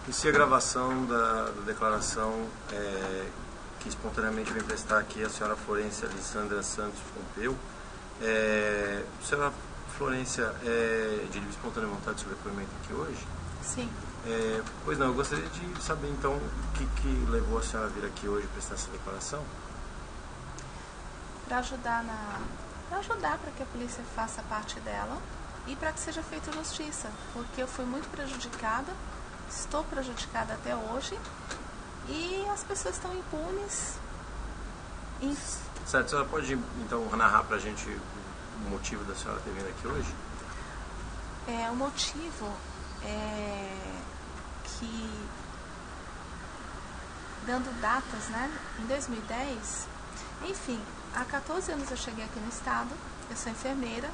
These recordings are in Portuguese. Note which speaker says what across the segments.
Speaker 1: E se a gravação da declaração que espontaneamente vem prestar aqui a senhora Florência Alessandra Santos Pompeu, a senhora Florência de livre espontânea vontade sobre o depoimento aqui hoje?
Speaker 2: Sim.
Speaker 1: Pois não, eu gostaria de saber então o que levou a senhora a vir aqui hoje prestar essa declaração?
Speaker 2: Para ajudar para que a polícia faça parte dela e para que seja feita justiça, porque eu fui muito prejudicada, estou prejudicada até hoje e as pessoas estão impunes.
Speaker 1: Certo, a senhora pode então narrar para a gente o motivo da senhora ter vindo aqui hoje?
Speaker 2: O motivo é que, dando datas, né, em 2010, enfim, há 14 anos eu cheguei aqui no estado, eu sou enfermeira,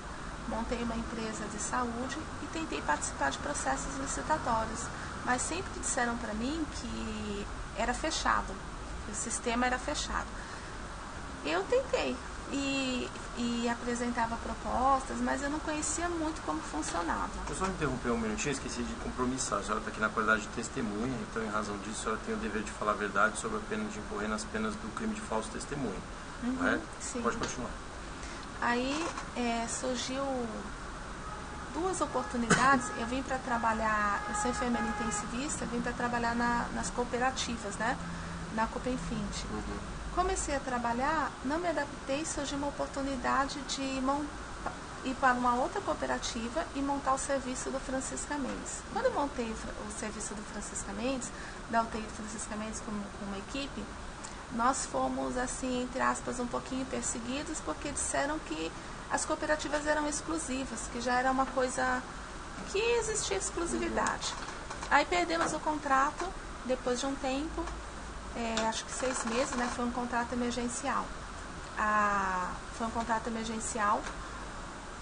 Speaker 2: montei uma empresa de saúde e tentei participar de processos licitatórios, mas sempre disseram para mim que era fechado, que o sistema era fechado. Eu tentei e apresentava propostas, mas eu não conhecia muito como funcionava.
Speaker 1: Eu só interromper um minutinho, esqueci de compromissar. A senhora está aqui na qualidade de testemunha, então, em razão disso, a senhora tem o dever de falar a verdade sobre a pena de incorrer nas penas do crime de falso testemunho. Correto?
Speaker 2: Sim.
Speaker 1: Pode continuar.
Speaker 2: Aí surgiu duas oportunidades. Eu vim para trabalhar, eu sou enfermeira intensivista, vim para trabalhar nas cooperativas, né? Na Copenfint. Comecei a trabalhar, não me adaptei, surgiu uma oportunidade de ir para uma outra cooperativa e montar o serviço do Francisca Mendes. Quando eu montei o serviço do Francisca Mendes, da UTI do Francisca Mendes com uma equipe, nós fomos, assim, entre aspas, um pouquinho perseguidos, porque disseram que as cooperativas eram exclusivas, que já era uma coisa que existia exclusividade. Aí perdemos o contrato, depois de um tempo, acho que 6 meses, né, foi um contrato emergencial.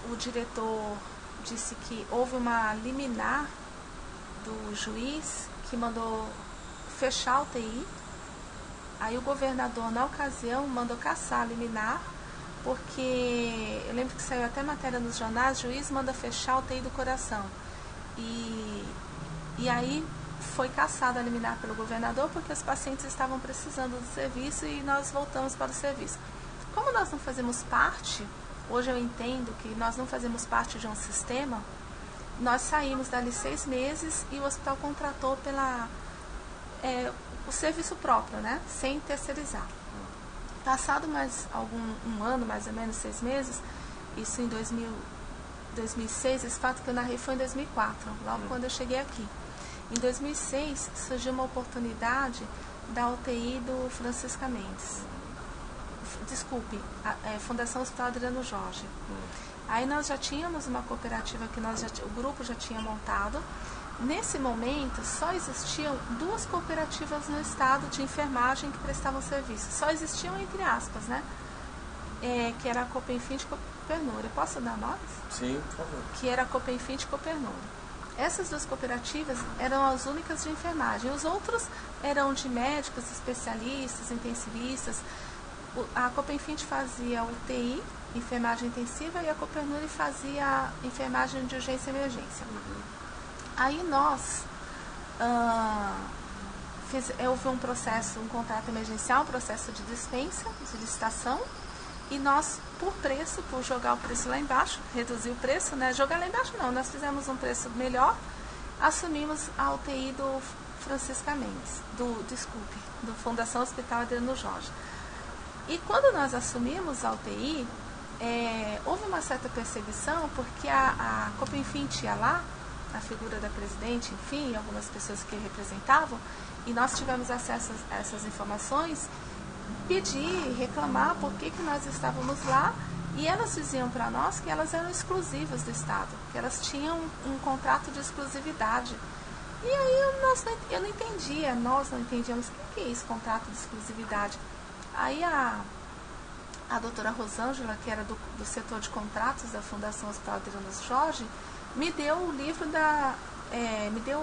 Speaker 2: O diretor disse que houve uma liminar do juiz que mandou fechar a UTI. Aí o governador, na ocasião, mandou cassar a liminar, porque eu lembro que saiu até matéria nos jornais, o juiz manda fechar a UTI do coração. E aí foi cassada a liminar pelo governador, porque os pacientes estavam precisando do serviço e nós voltamos para o serviço. Como nós não fazemos parte, hoje eu entendo que nós não fazemos parte de um sistema, nós saímos dali 6 meses e o hospital contratou o serviço próprio, né, sem terceirizar. Passado mais um ano, mais ou menos 6 meses, isso em 2006, esse fato que eu narrei foi em 2004, logo quando eu cheguei aqui. Em 2006, surgiu uma oportunidade da UTI do Francisca Mendes. Desculpe, Fundação Hospital Adriano Jorge. Aí nós já tínhamos uma cooperativa que o grupo já tinha montado. Nesse momento, só existiam 2 cooperativas no estado de enfermagem que prestavam serviço. Só existiam, entre aspas, né? Que era a Copenfint e Copernura. Eu posso dar nomes?
Speaker 1: Sim, por favor.
Speaker 2: Que era a Copenfint e Copernura. Essas 2 cooperativas eram as únicas de enfermagem. Os outros eram de médicos, especialistas, intensivistas. A Copenfint fazia UTI, enfermagem intensiva, e a Copernura fazia enfermagem de urgência e emergência. Aí nós, houve um contrato emergencial, um processo de dispensa, de licitação, e nós, por jogar o preço lá embaixo, reduzir o preço, né? Jogar lá embaixo não, nós fizemos um preço melhor, assumimos a UTI do Francisca Mendes, do Fundação Hospital Adriano Jorge. E quando nós assumimos a UTI, houve uma certa perseguição, porque a Copenfint ia lá, a figura da presidente, enfim, algumas pessoas que representavam, e nós tivemos acesso a essas informações, pedir, reclamar por que nós estávamos lá, e elas diziam para nós que elas eram exclusivas do Estado, que elas tinham um contrato de exclusividade. E aí eu não entendia, nós não entendíamos o que é isso, contrato de exclusividade. Aí a doutora Rosângela, que era do setor de contratos da Fundação Hospital Adriano Jorge, me deu o livro me deu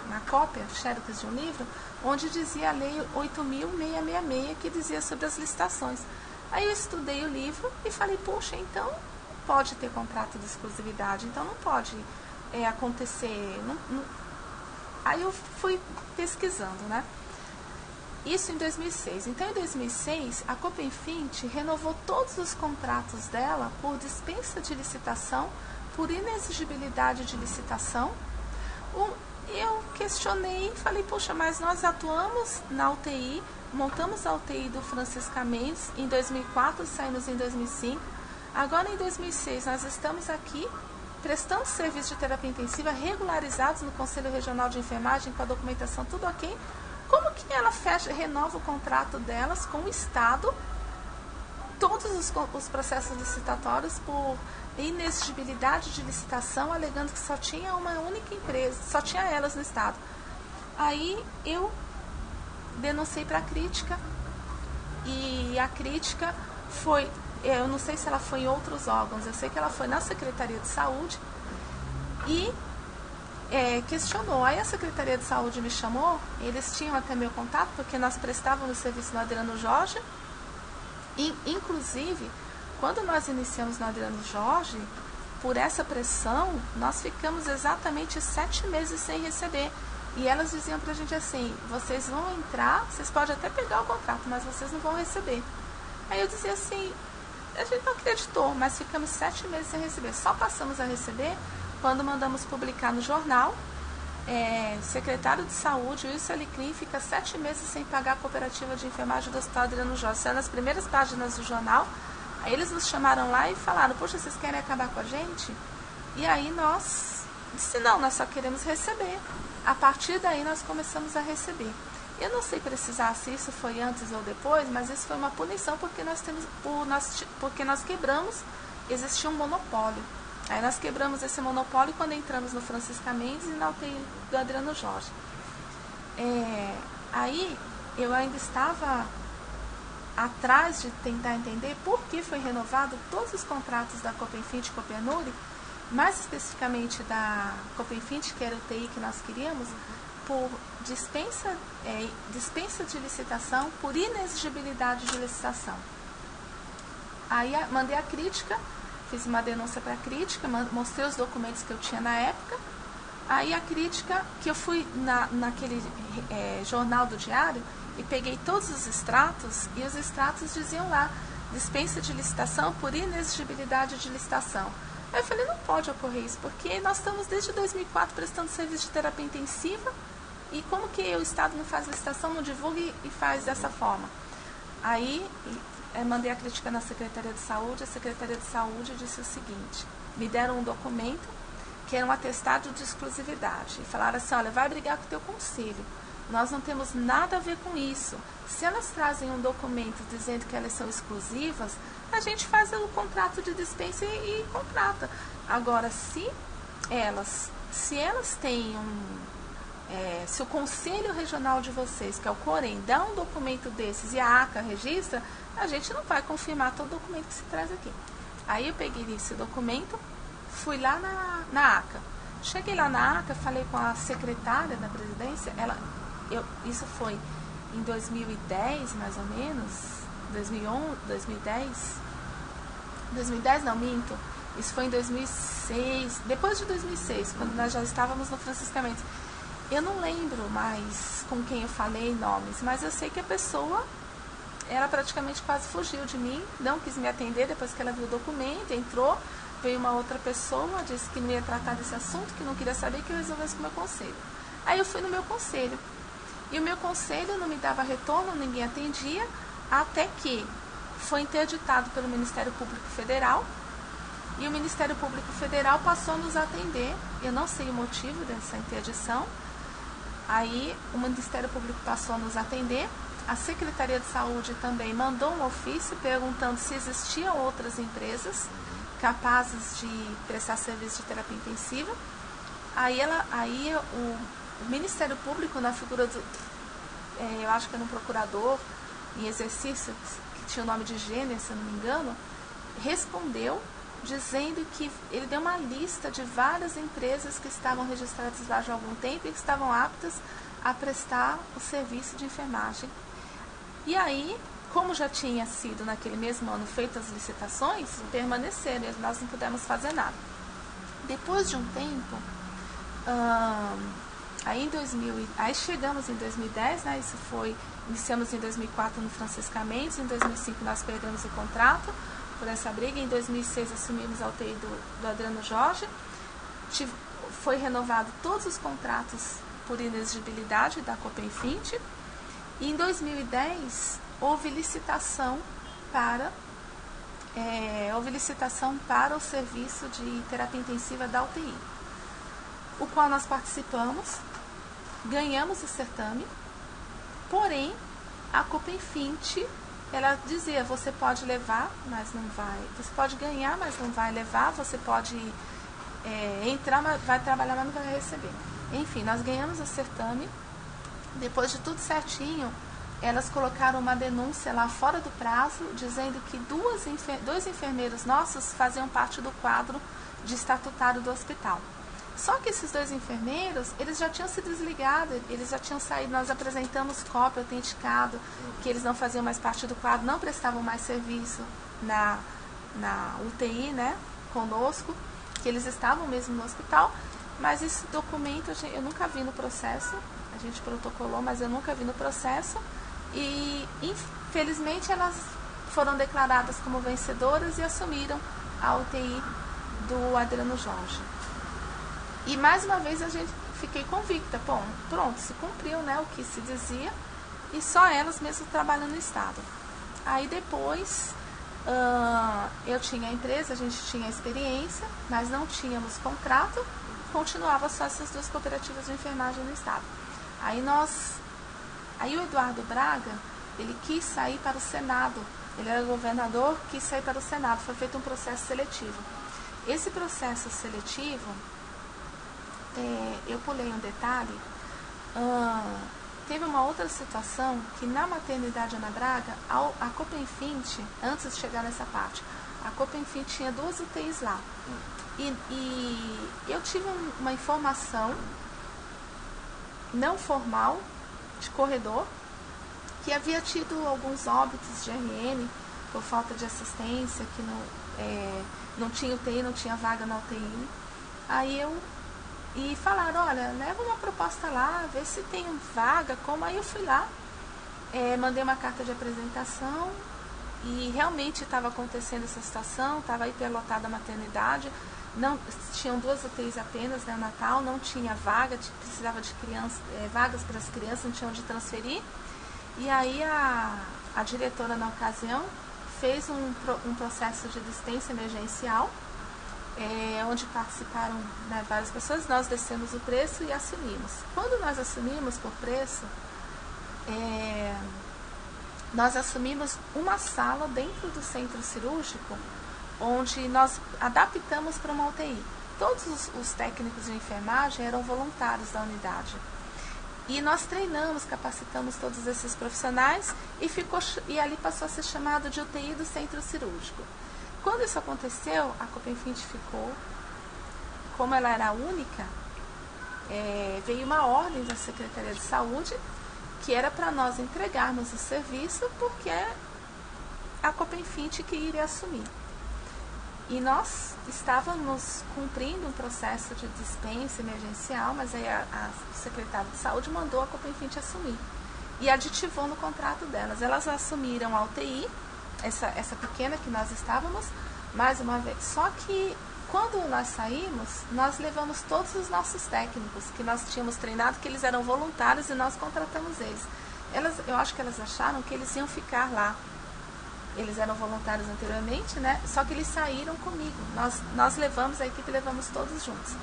Speaker 2: uma cópia, xerox de um livro, onde dizia a Lei 8.666, que dizia sobre as licitações. Aí eu estudei o livro e falei, puxa, então pode ter contrato de exclusividade, então não pode acontecer. Aí eu fui pesquisando, né? Isso em 2006. Então, em 2006, a Copenfint renovou todos os contratos dela por dispensa de licitação, por inexigibilidade de licitação. Eu questionei e falei, poxa, mas nós atuamos na UTI, montamos a UTI do Francisca Mendes em 2004, saímos em 2005. Agora, em 2006, nós estamos aqui prestando serviço de terapia intensiva, regularizados no Conselho Regional de Enfermagem, com a documentação tudo ok. Como que ela renova o contrato delas com o Estado, todos os processos licitatórios por inexigibilidade de licitação, alegando que só tinha uma única empresa, só tinha elas no Estado. Aí eu denunciei para a crítica, e a crítica foi, eu não sei se ela foi em outros órgãos, eu sei que ela foi na Secretaria de Saúde e questionou. Aí a Secretaria de Saúde me chamou, eles tinham até meu contato, porque nós prestávamos serviço no Adriano Jorge, e inclusive, quando nós iniciamos no Adriano Jorge, por essa pressão, nós ficamos exatamente 7 meses sem receber. E elas diziam pra gente assim, vocês vão entrar, vocês podem até pegar o contrato, mas vocês não vão receber. Aí eu dizia assim, a gente não acreditou, mas ficamos 7 meses sem receber. Só passamos a receber quando mandamos publicar no jornal, secretário de Saúde, Wilson Alecrim, fica 7 meses sem pagar a cooperativa de enfermagem do Hospital Adriano Jorge. Saiu nas primeiras páginas do jornal. Aí eles nos chamaram lá e falaram, poxa, vocês querem acabar com a gente? E aí nós disse, não, nós só queremos receber. A partir daí nós começamos a receber. Eu não sei precisar se isso foi antes ou depois, mas isso foi uma punição porque nós quebramos, existia um monopólio. Aí nós quebramos esse monopólio quando entramos no Francisca Mendes e na UTI do Adriano Jorge. Aí eu ainda estava atrás de tentar entender por que foi renovado todos os contratos da Copenfint e Copenuri, mais especificamente da Copenfint, que era o UTI que nós queríamos, por dispensa de licitação, por inexigibilidade de licitação. Aí mandei a crítica, fiz uma denúncia para a crítica, mostrei os documentos que eu tinha na época. Aí a crítica, que eu fui naquele jornal do Diário e peguei todos os extratos, e os extratos diziam lá, dispensa de licitação por inexigibilidade de licitação. Aí eu falei, não pode ocorrer isso, porque nós estamos desde 2004 prestando serviço de terapia intensiva, e como que o Estado não faz licitação, não divulga e faz dessa forma? Aí mandei a crítica na Secretaria de Saúde, a Secretaria de Saúde disse o seguinte, me deram um documento que era um atestado de exclusividade, e falaram assim, olha, vai brigar com o teu conselho, nós não temos nada a ver com isso. Se elas trazem um documento dizendo que elas são exclusivas, a gente faz o contrato de dispensa e contrata. Agora, se elas têm se o Conselho Regional de vocês, que é o COREN, dá um documento desses e a ACA registra, a gente não vai confirmar todo documento que se traz aqui. Aí eu peguei esse documento, fui lá na ACA. Cheguei lá na ACA, falei com a secretária da presidência, isso foi em 2010, mais ou menos, 2011, 2010 não, minto, isso foi em 2006, depois de 2006, quando nós já estávamos no Francisca Mendes. Eu não lembro mais com quem eu falei nomes, mas eu sei que a pessoa, ela praticamente quase fugiu de mim, não quis me atender depois que ela viu o documento, entrou, veio uma outra pessoa, disse que não ia tratar desse assunto, que não queria saber, que eu resolvesse com o meu conselho. Aí eu fui no meu conselho, e o meu conselho não me dava retorno, ninguém atendia, até que foi interditado pelo Ministério Público Federal, e o Ministério Público Federal passou a nos atender, eu não sei o motivo dessa interdição. Aí o Ministério Público passou a nos atender, a Secretaria de Saúde também mandou um ofício perguntando se existiam outras empresas capazes de prestar serviço de terapia intensiva. Aí o Ministério Público, na figura do, eu acho que era um procurador em exercício, que tinha o nome de Gênero, se eu não me engano, respondeu dizendo que ele deu uma lista de várias empresas que estavam registradas lá já há algum tempo e que estavam aptas a prestar o serviço de enfermagem. E aí, como já tinha sido naquele mesmo ano feitas as licitações, permaneceram, e nós não pudemos fazer nada. Depois de um tempo, Aí chegamos em 2010, né? Iniciamos em 2004 no Francisca Mendes, em 2005 nós perdemos o contrato por essa briga, em 2006 assumimos a UTI do Adriano Jorge, foi renovado todos os contratos por inexigibilidade da Copenfint, e em 2010 houve licitação para o serviço de terapia intensiva da UTI, o qual nós participamos, ganhamos o certame, porém a Copenfint, ela dizia, você pode levar, mas não vai, você pode ganhar, mas não vai levar, você pode entrar, mas vai trabalhar, mas não vai receber. Enfim, nós ganhamos o certame, depois de tudo certinho, elas colocaram uma denúncia lá fora do prazo, dizendo que dois enfermeiros nossos faziam parte do quadro de estatutário do hospital. Só que esses dois enfermeiros, eles já tinham se desligado, eles já tinham saído, nós apresentamos cópia, autenticado, que eles não faziam mais parte do quadro, não prestavam mais serviço na UTI, né, conosco, que eles estavam mesmo no hospital, mas esse documento eu nunca vi no processo, a gente protocolou, mas eu nunca vi no processo, e infelizmente elas foram declaradas como vencedoras e assumiram a UTI do Adriano Jorge. E mais uma vez a gente fiquei convicta, bom, pronto, se cumpriu, né, o que se dizia, e só elas mesmo trabalham no Estado. Aí depois eu tinha a empresa, a gente tinha a experiência, mas não tínhamos contrato, continuava só essas duas cooperativas de enfermagem no Estado. Aí o Eduardo Braga, ele quis sair para o Senado, ele era governador, quis sair para o Senado, foi feito um processo seletivo. Esse processo seletivo, eu pulei um detalhe, teve uma outra situação que na maternidade Ana Braga, a Copenfint, antes de chegar nessa parte, a Copenfint tinha 2 UTIs lá. E eu tive uma informação não formal, de corredor, que havia tido alguns óbitos de RN por falta de assistência, que não tinha UTI, não tinha vaga na UTI. E falaram, olha, leva uma proposta lá, vê se tem vaga, como. Aí eu fui lá, mandei uma carta de apresentação e realmente estava acontecendo essa situação, estava hiperlotada a maternidade, tinham 2 UTIs apenas, né, Natal, não tinha vaga, precisava de vagas para as crianças, não tinha onde transferir. E aí a diretora na ocasião fez um processo de dispensa emergencial, onde participaram, né, várias pessoas, nós descemos o preço e assumimos. Quando nós assumimos por preço, nós assumimos uma sala dentro do centro cirúrgico, onde nós adaptamos para uma UTI. Todos os técnicos de enfermagem eram voluntários da unidade. E nós treinamos, capacitamos todos esses profissionais e ali passou a ser chamado de UTI do centro cirúrgico. Quando isso aconteceu, a Copenfint ficou, como ela era a única, veio uma ordem da Secretaria de Saúde que era para nós entregarmos o serviço, porque é a Copenfint que iria assumir. E nós estávamos cumprindo um processo de dispensa emergencial, mas aí a secretária de saúde mandou a Copenfint assumir e aditivou no contrato delas. Elas assumiram a UTI, essa pequena que nós estávamos, mais uma vez. Só que quando nós saímos, nós levamos todos os nossos técnicos que nós tínhamos treinado, que eles eram voluntários, e nós contratamos eles. Eu acho que elas acharam que eles iam ficar lá. Eles eram voluntários anteriormente, né? Só que eles saíram comigo. Nós levamos, a equipe levamos todos juntos.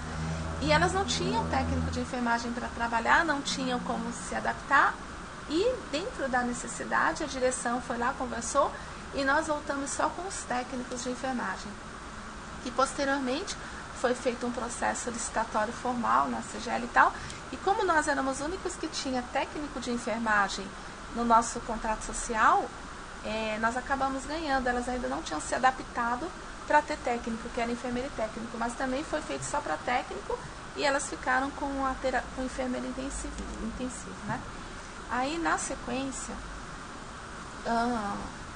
Speaker 2: E elas não tinham técnico de enfermagem para trabalhar, não tinham como se adaptar. E dentro da necessidade, a direção foi lá, conversou, e nós voltamos só com os técnicos de enfermagem. E posteriormente foi feito um processo licitatório formal na CGL e tal. E como nós éramos os únicos que tinha técnico de enfermagem no nosso contrato social, nós acabamos ganhando. Elas ainda não tinham se adaptado para ter técnico, que era enfermeiro e técnico, mas também foi feito só para técnico, e elas ficaram com enfermeiro intensivo, né? Aí na sequência,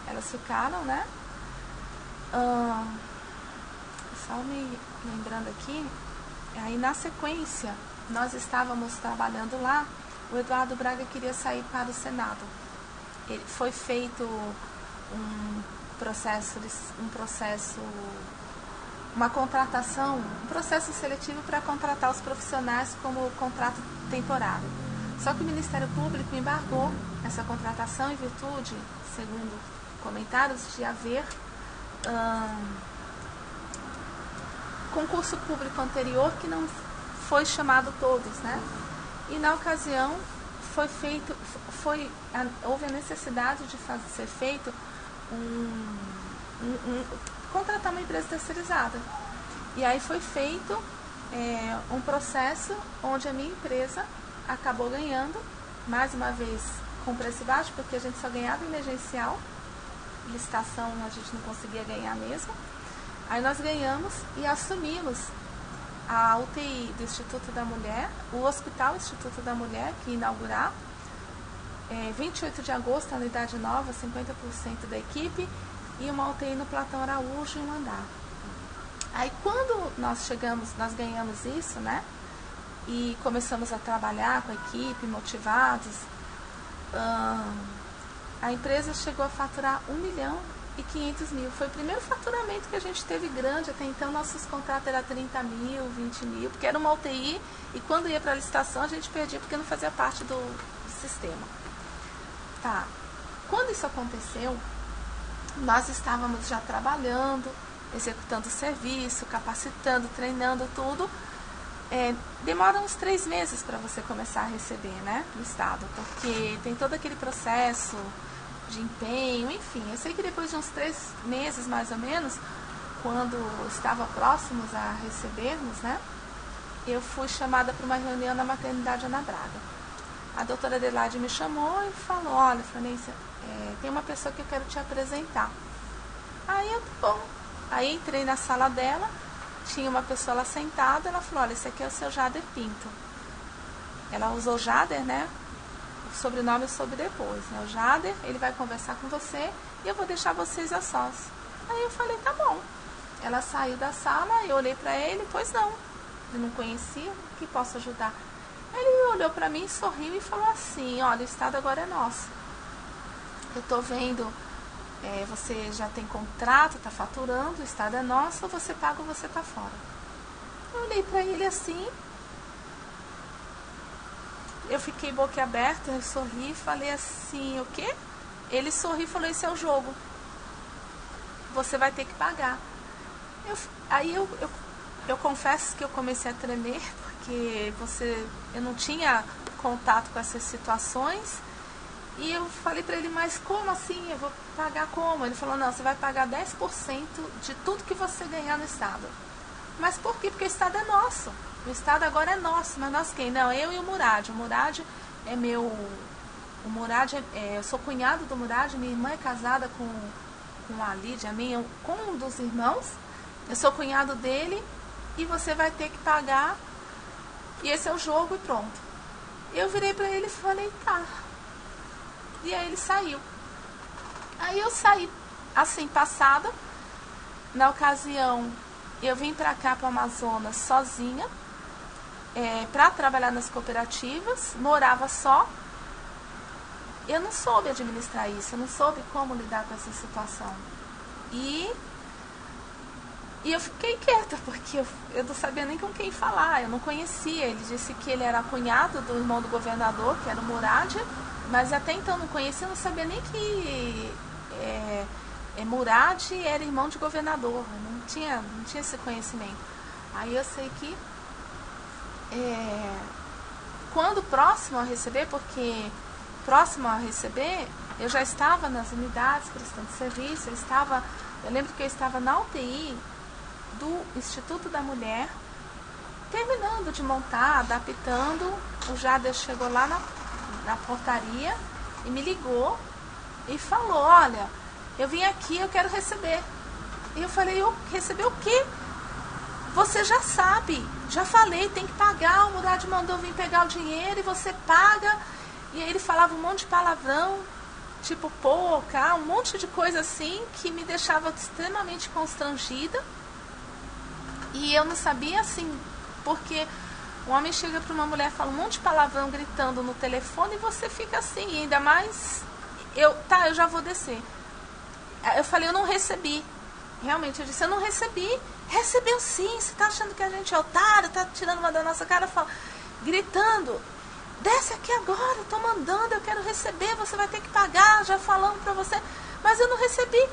Speaker 2: elas ficaram, né? Só me lembrando aqui, aí na sequência, nós estávamos trabalhando lá, o Eduardo Braga queria sair para o Senado. Foi feito uma contratação, um processo seletivo para contratar os profissionais como contrato temporário. Só que o Ministério Público embargou essa contratação em virtude, segundo comentários, de haver concurso público anterior que não foi chamado todos, né? E na ocasião houve a necessidade de ser feito contratar uma empresa terceirizada. E aí foi feito um processo onde a minha empresa acabou ganhando, mais uma vez com preço baixo, porque a gente só ganhava emergencial, licitação a gente não conseguia ganhar mesmo. Aí nós ganhamos e assumimos a UTI do Instituto da Mulher, o Hospital Instituto da Mulher, que ia inaugurar 28 de agosto, a unidade nova, 50% da equipe, e uma UTI no Platão Araújo em um andar. Aí quando nós ganhamos isso, né? E começamos a trabalhar com a equipe, motivados, a empresa chegou a faturar 1.500.000. Foi o primeiro faturamento que a gente teve grande. Até então nossos contratos eram 30 mil, 20 mil, porque era uma UTI, e quando ia para a licitação a gente perdia porque não fazia parte do sistema. Tá. Quando isso aconteceu, nós estávamos já trabalhando, executando o serviço, capacitando, treinando, tudo. Demora uns 3 meses para você começar a receber, né, do Estado, porque tem todo aquele processo de empenho, enfim. Eu sei que depois de uns 3 meses, mais ou menos, quando estava próximos a recebermos, né, eu fui chamada para uma reunião na maternidade Ana Braga. A doutora Adelaide me chamou e falou: olha, Franência, tem uma pessoa que eu quero te apresentar. Aí eu, bom, aí entrei na sala dela, tinha uma pessoa lá sentada, ela falou: olha, esse aqui é o seu Jader Pinto. Ela usou Jader, né? O sobrenome eu soube depois, né? O Jader, ele vai conversar com você e eu vou deixar vocês a sós. Aí eu falei: tá bom. Ela saiu da sala, eu olhei pra ele: pois não, eu não conhecia, o que posso ajudar? Ele olhou pra mim, sorriu e falou assim: olha, o Estado agora é nosso. Eu tô vendo, você já tem contrato, tá faturando, o Estado é nosso, ou você paga ou você tá fora. Eu olhei pra ele assim, eu fiquei boquiaberta, eu sorri e falei assim: o quê? Ele sorriu e falou: esse é o jogo, você vai ter que pagar. Aí eu confesso que eu comecei a tremer, porque eu não tinha contato com essas situações. E eu falei para ele: mas como assim? Eu vou pagar como? Ele falou: não, você vai pagar 10% de tudo que você ganhar no Estado. Mas por quê? Porque o Estado é nosso. O Estado agora é nosso. Mas nós quem? Não, eu e o Murad. O Murad é meu... O Murad eu sou cunhado do Murad. Minha irmã é casada com a Lídia, com um dos irmãos. Eu sou cunhado dele e você vai ter que pagar. E esse é o jogo e pronto. Eu virei para ele e falei: tá. E aí ele saiu. Aí eu saí, assim, passada. Na ocasião, eu vim pra cá, pro Amazonas, sozinha, pra trabalhar nas cooperativas. Morava só. Eu não soube administrar isso, eu não soube como lidar com essa situação. E eu fiquei quieta, porque eu não sabia nem com quem falar, eu não conhecia. Ele disse que ele era cunhado do irmão do governador, que era o Murad, mas até então eu não conhecia, eu não sabia nem que Murad era irmão de governador, eu não tinha esse conhecimento. Aí eu sei que quando próximo a receber, porque próximo a receber, eu já estava nas unidades prestando serviço, eu lembro que eu estava na UTI do Instituto da Mulher, terminando de montar, adaptando. O Jader chegou lá na portaria e me ligou e falou: olha, eu vim aqui, eu quero receber. E eu falei: eu receber o quê? Você já sabe, já falei, tem que pagar, o Murad mandou vir pegar o dinheiro e você paga. E aí ele falava um monte de palavrão, tipo pouca, um monte de coisa assim, que me deixava extremamente constrangida. E eu não sabia, assim, porque Um homem chega para uma mulher, fala um monte de palavrão gritando no telefone e você fica assim, ainda mais... eu já vou descer. Eu falei, eu não recebi. Realmente, eu disse, eu não recebi. Recebeu sim, você tá achando que a gente é otário, tá tirando uma da nossa cara, gritando, desce aqui agora, eu tô mandando, eu quero receber, você vai ter que pagar, já falando pra você, mas eu não recebi.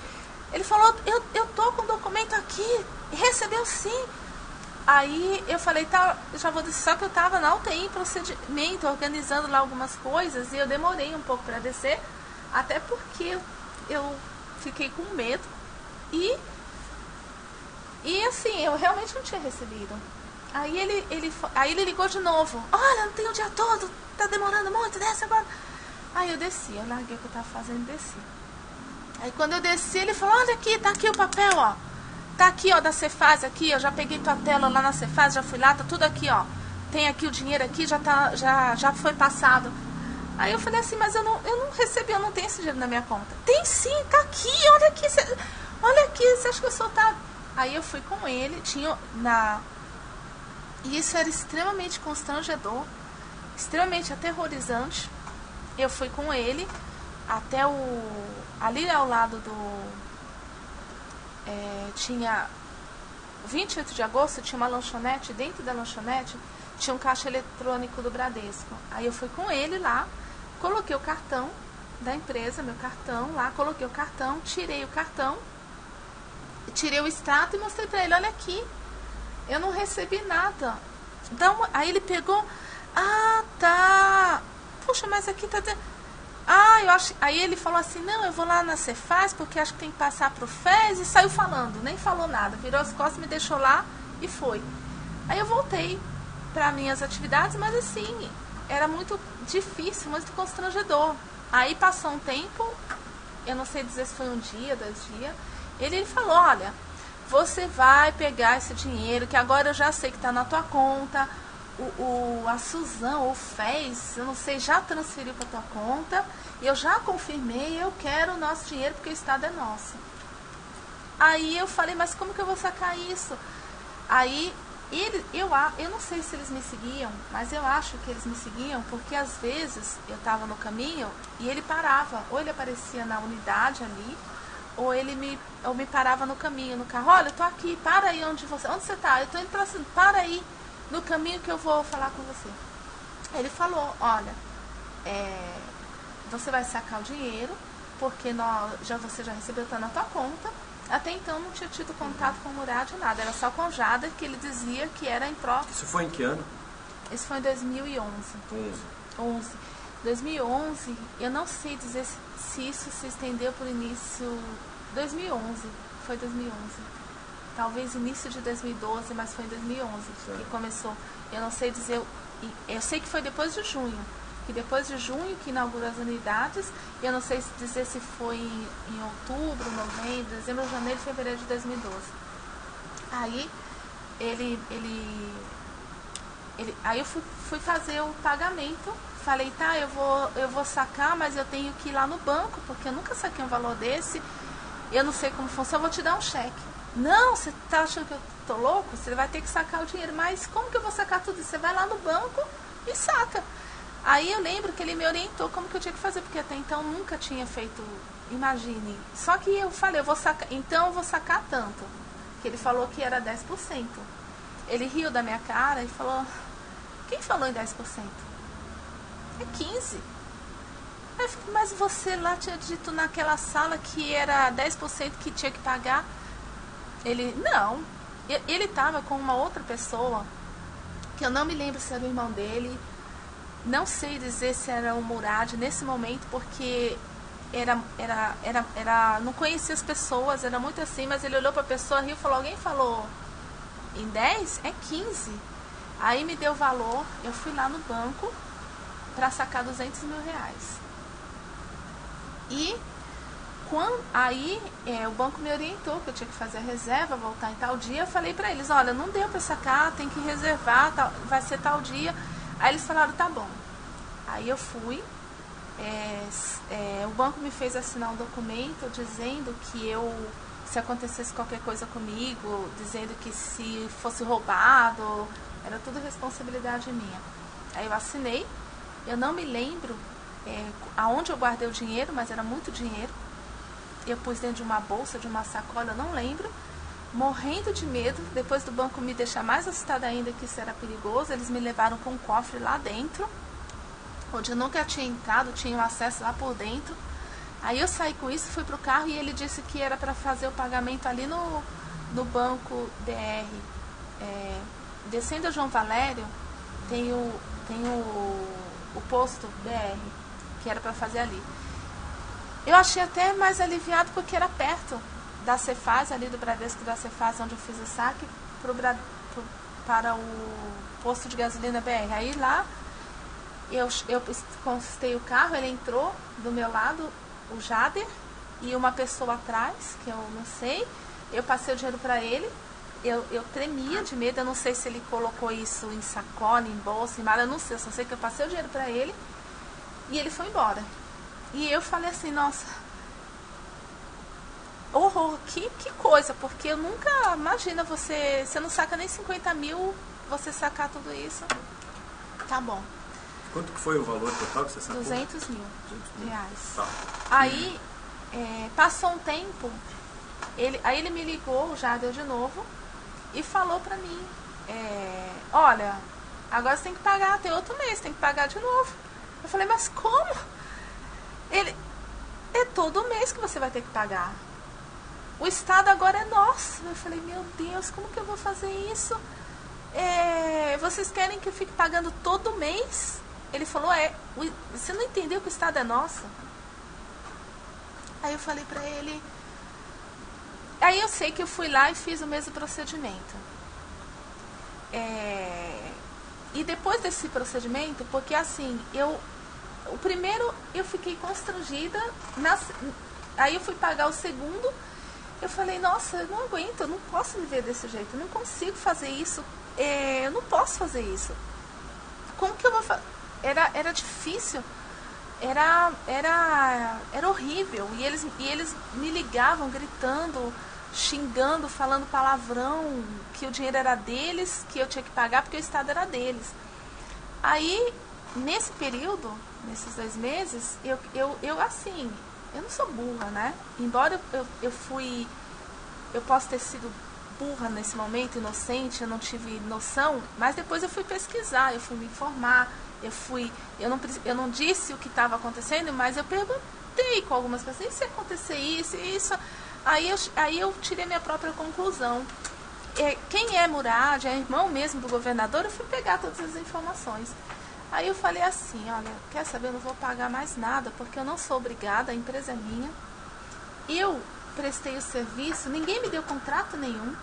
Speaker 2: Ele falou, eu tô com o documento aqui, recebeu sim. Aí eu falei, tá, eu já vou descer, só que eu tava na UTI em procedimento, organizando lá algumas coisas, e eu demorei um pouco pra descer, até porque eu fiquei com medo, e assim, eu realmente não tinha recebido. Aí ele ligou de novo, olha, não tem o dia todo, tá demorando muito, desce agora. Aí eu desci, eu larguei o que eu tava fazendo e desci. Aí quando eu desci, ele falou, olha aqui, tá aqui o papel, ó. Tá aqui, ó, da Cefaz aqui, eu já peguei tua tela lá na Cefaz, já fui lá, tá tudo aqui, ó. Tem aqui o dinheiro aqui, já foi passado. Aí eu falei assim, mas eu não recebi, eu não tenho esse dinheiro na minha conta. Tem sim, tá aqui, olha aqui, você acha que eu sou otário? Aí eu fui com ele, e isso era extremamente constrangedor, extremamente aterrorizante. Eu fui com ele até ali ao lado tinha 28 de agosto, tinha uma lanchonete, dentro da lanchonete tinha um caixa eletrônico do Bradesco. Aí eu fui com ele lá, coloquei o cartão da empresa, meu cartão lá, coloquei o cartão, tirei o cartão, tirei o extrato e mostrei pra ele, olha aqui, eu não recebi nada. Aí ele pegou, tá, puxa, mas aqui tá... Aí ele falou assim, não, eu vou lá na Cefaz porque acho que tem que passar pro FES, e saiu falando, nem falou nada, virou as costas, me deixou lá e foi. Aí eu voltei para minhas atividades, mas assim, era muito difícil, muito constrangedor. Aí passou um tempo, eu não sei dizer se foi um dia, 2 dias, ele falou, olha, você vai pegar esse dinheiro, que agora eu já sei que está na tua conta, a Suzão, o FES, eu não sei, já transferiu para tua conta, eu já confirmei, eu quero o nosso dinheiro porque o Estado é nosso. Aí eu falei, mas como que eu vou sacar isso? Aí eu não sei se eles me seguiam, mas eu acho que eles me seguiam porque às vezes eu estava no caminho e ele parava, ou ele aparecia na unidade ali, ou me parava no caminho, no carro, olha, eu tô aqui, para aí onde você tá? Eu tô indo pra cima, para aí no caminho que eu vou falar com você. Ele falou, olha, você vai sacar o dinheiro, porque você já recebeu, tá na tua conta. Até então não tinha tido contato com o Murad, nada, era só com o Jader, que ele dizia que era em pró.
Speaker 1: Isso foi em que ano?
Speaker 2: Isso foi em 2011. 2011, eu não sei dizer se isso se estendeu por início... 2011, foi 2011. Talvez início de 2012, mas foi em 2011 que começou. Eu não sei dizer... Eu sei que foi depois de junho. Que depois de junho que inaugurou as unidades. Eu não sei dizer se foi em outubro, novembro, dezembro, janeiro, fevereiro de 2012. Aí, aí eu fui fazer o pagamento. Falei, tá, eu vou sacar, mas eu tenho que ir lá no banco, porque eu nunca saquei um valor desse. Eu não sei como funciona, eu vou te dar um cheque. Não, você tá achando que eu tô louco? Você vai ter que sacar o dinheiro. Mas como que eu vou sacar tudo isso? Você vai lá no banco e saca. Aí eu lembro que ele me orientou como que eu tinha que fazer, porque até então nunca tinha feito, imagine. Só que eu falei, eu vou sacar tanto. Que ele falou que era 10%. Ele riu da minha cara e falou, quem falou em 10%? É 15%. Aí eu fiquei, mas você lá tinha dito naquela sala que era 10% que tinha que pagar. Ele, não. Ele estava com uma outra pessoa, que eu não me lembro se era o irmão dele. Não sei dizer se era o Murad nesse momento, porque não conhecia as pessoas, era muito assim, mas ele olhou para a pessoa, riu e falou, alguém falou em 10? É 15. Aí me deu o valor, eu fui lá no banco para sacar 200 mil reais. E aí o banco me orientou que eu tinha que fazer a reserva, voltar em tal dia. Eu falei para eles, olha, não deu para sacar, tem que reservar, vai ser tal dia. Aí eles falaram, tá bom. Aí eu fui, o banco me fez assinar um documento dizendo que eu se acontecesse qualquer coisa comigo, dizendo que se fosse roubado, era tudo responsabilidade minha. Aí eu assinei, eu não me lembro aonde eu guardei o dinheiro, mas era muito dinheiro. Eu pus dentro de uma bolsa, de uma sacola, eu não lembro, morrendo de medo. Depois do banco me deixar mais assustada ainda, que isso era perigoso, eles me levaram com um cofre lá dentro, onde eu nunca tinha entrado, tinha um acesso lá por dentro. Aí eu saí com isso, fui pro carro e ele disse que era para fazer o pagamento ali no Banco BR. Descendo a João Valério, tem o posto BR, que era para fazer ali. Eu achei até mais aliviado porque era perto da Cefaz, ali do Bradesco da Cefaz, onde eu fiz o saque, para o posto de gasolina BR. Aí lá eu conquistei o carro, ele entrou do meu lado, o Jader, e uma pessoa atrás, que eu não sei. Eu passei o dinheiro para ele, eu tremia de medo, eu não sei se ele colocou isso em sacola, em bolsa, em mala, eu não sei, eu só sei que eu passei o dinheiro para ele e ele foi embora. E eu falei assim, nossa, horror, que coisa, porque eu nunca, imagina você não saca nem 50 mil, você sacar tudo isso. Tá bom.
Speaker 1: Quanto que foi o valor total que você sacou?
Speaker 2: 200 mil reais.
Speaker 1: Tá.
Speaker 2: Aí, passou um tempo, aí ele me ligou, o Jader de novo, e falou pra mim, olha, agora você tem que pagar, tem outro mês, tem que pagar de novo. Eu falei, mas como? Ele, é todo mês que você vai ter que pagar. O Estado agora é nosso. Eu falei, meu Deus, como que eu vou fazer isso? Vocês querem que eu fique pagando todo mês? Ele falou, você não entendeu que o Estado é nosso? Aí eu falei pra ele... Aí eu sei que eu fui lá e fiz o mesmo procedimento. E depois desse procedimento, porque assim, o primeiro eu fiquei constrangida, aí eu fui pagar o segundo, eu falei, nossa, eu não aguento, eu não posso viver desse jeito, eu não consigo fazer isso, eu não posso fazer isso. Como que eu vou fazer? Era difícil, era horrível, e eles me ligavam gritando, xingando, falando palavrão, que o dinheiro era deles, que eu tinha que pagar porque o Estado era deles. Aí, nesse período, nesses 2 meses, eu não sou burra, né? Embora eu possa ter sido burra nesse momento, inocente, eu não tive noção, mas depois eu fui pesquisar, eu fui me informar, eu não disse o que estava acontecendo, mas eu perguntei com algumas pessoas, e se acontecer isso? Aí eu tirei minha própria conclusão. Quem é Murad, é irmão mesmo do governador, eu fui pegar todas as informações. Aí eu falei assim, olha, quer saber, eu não vou pagar mais nada, porque eu não sou obrigada, a empresa é minha. Eu prestei o serviço, ninguém me deu contrato nenhum.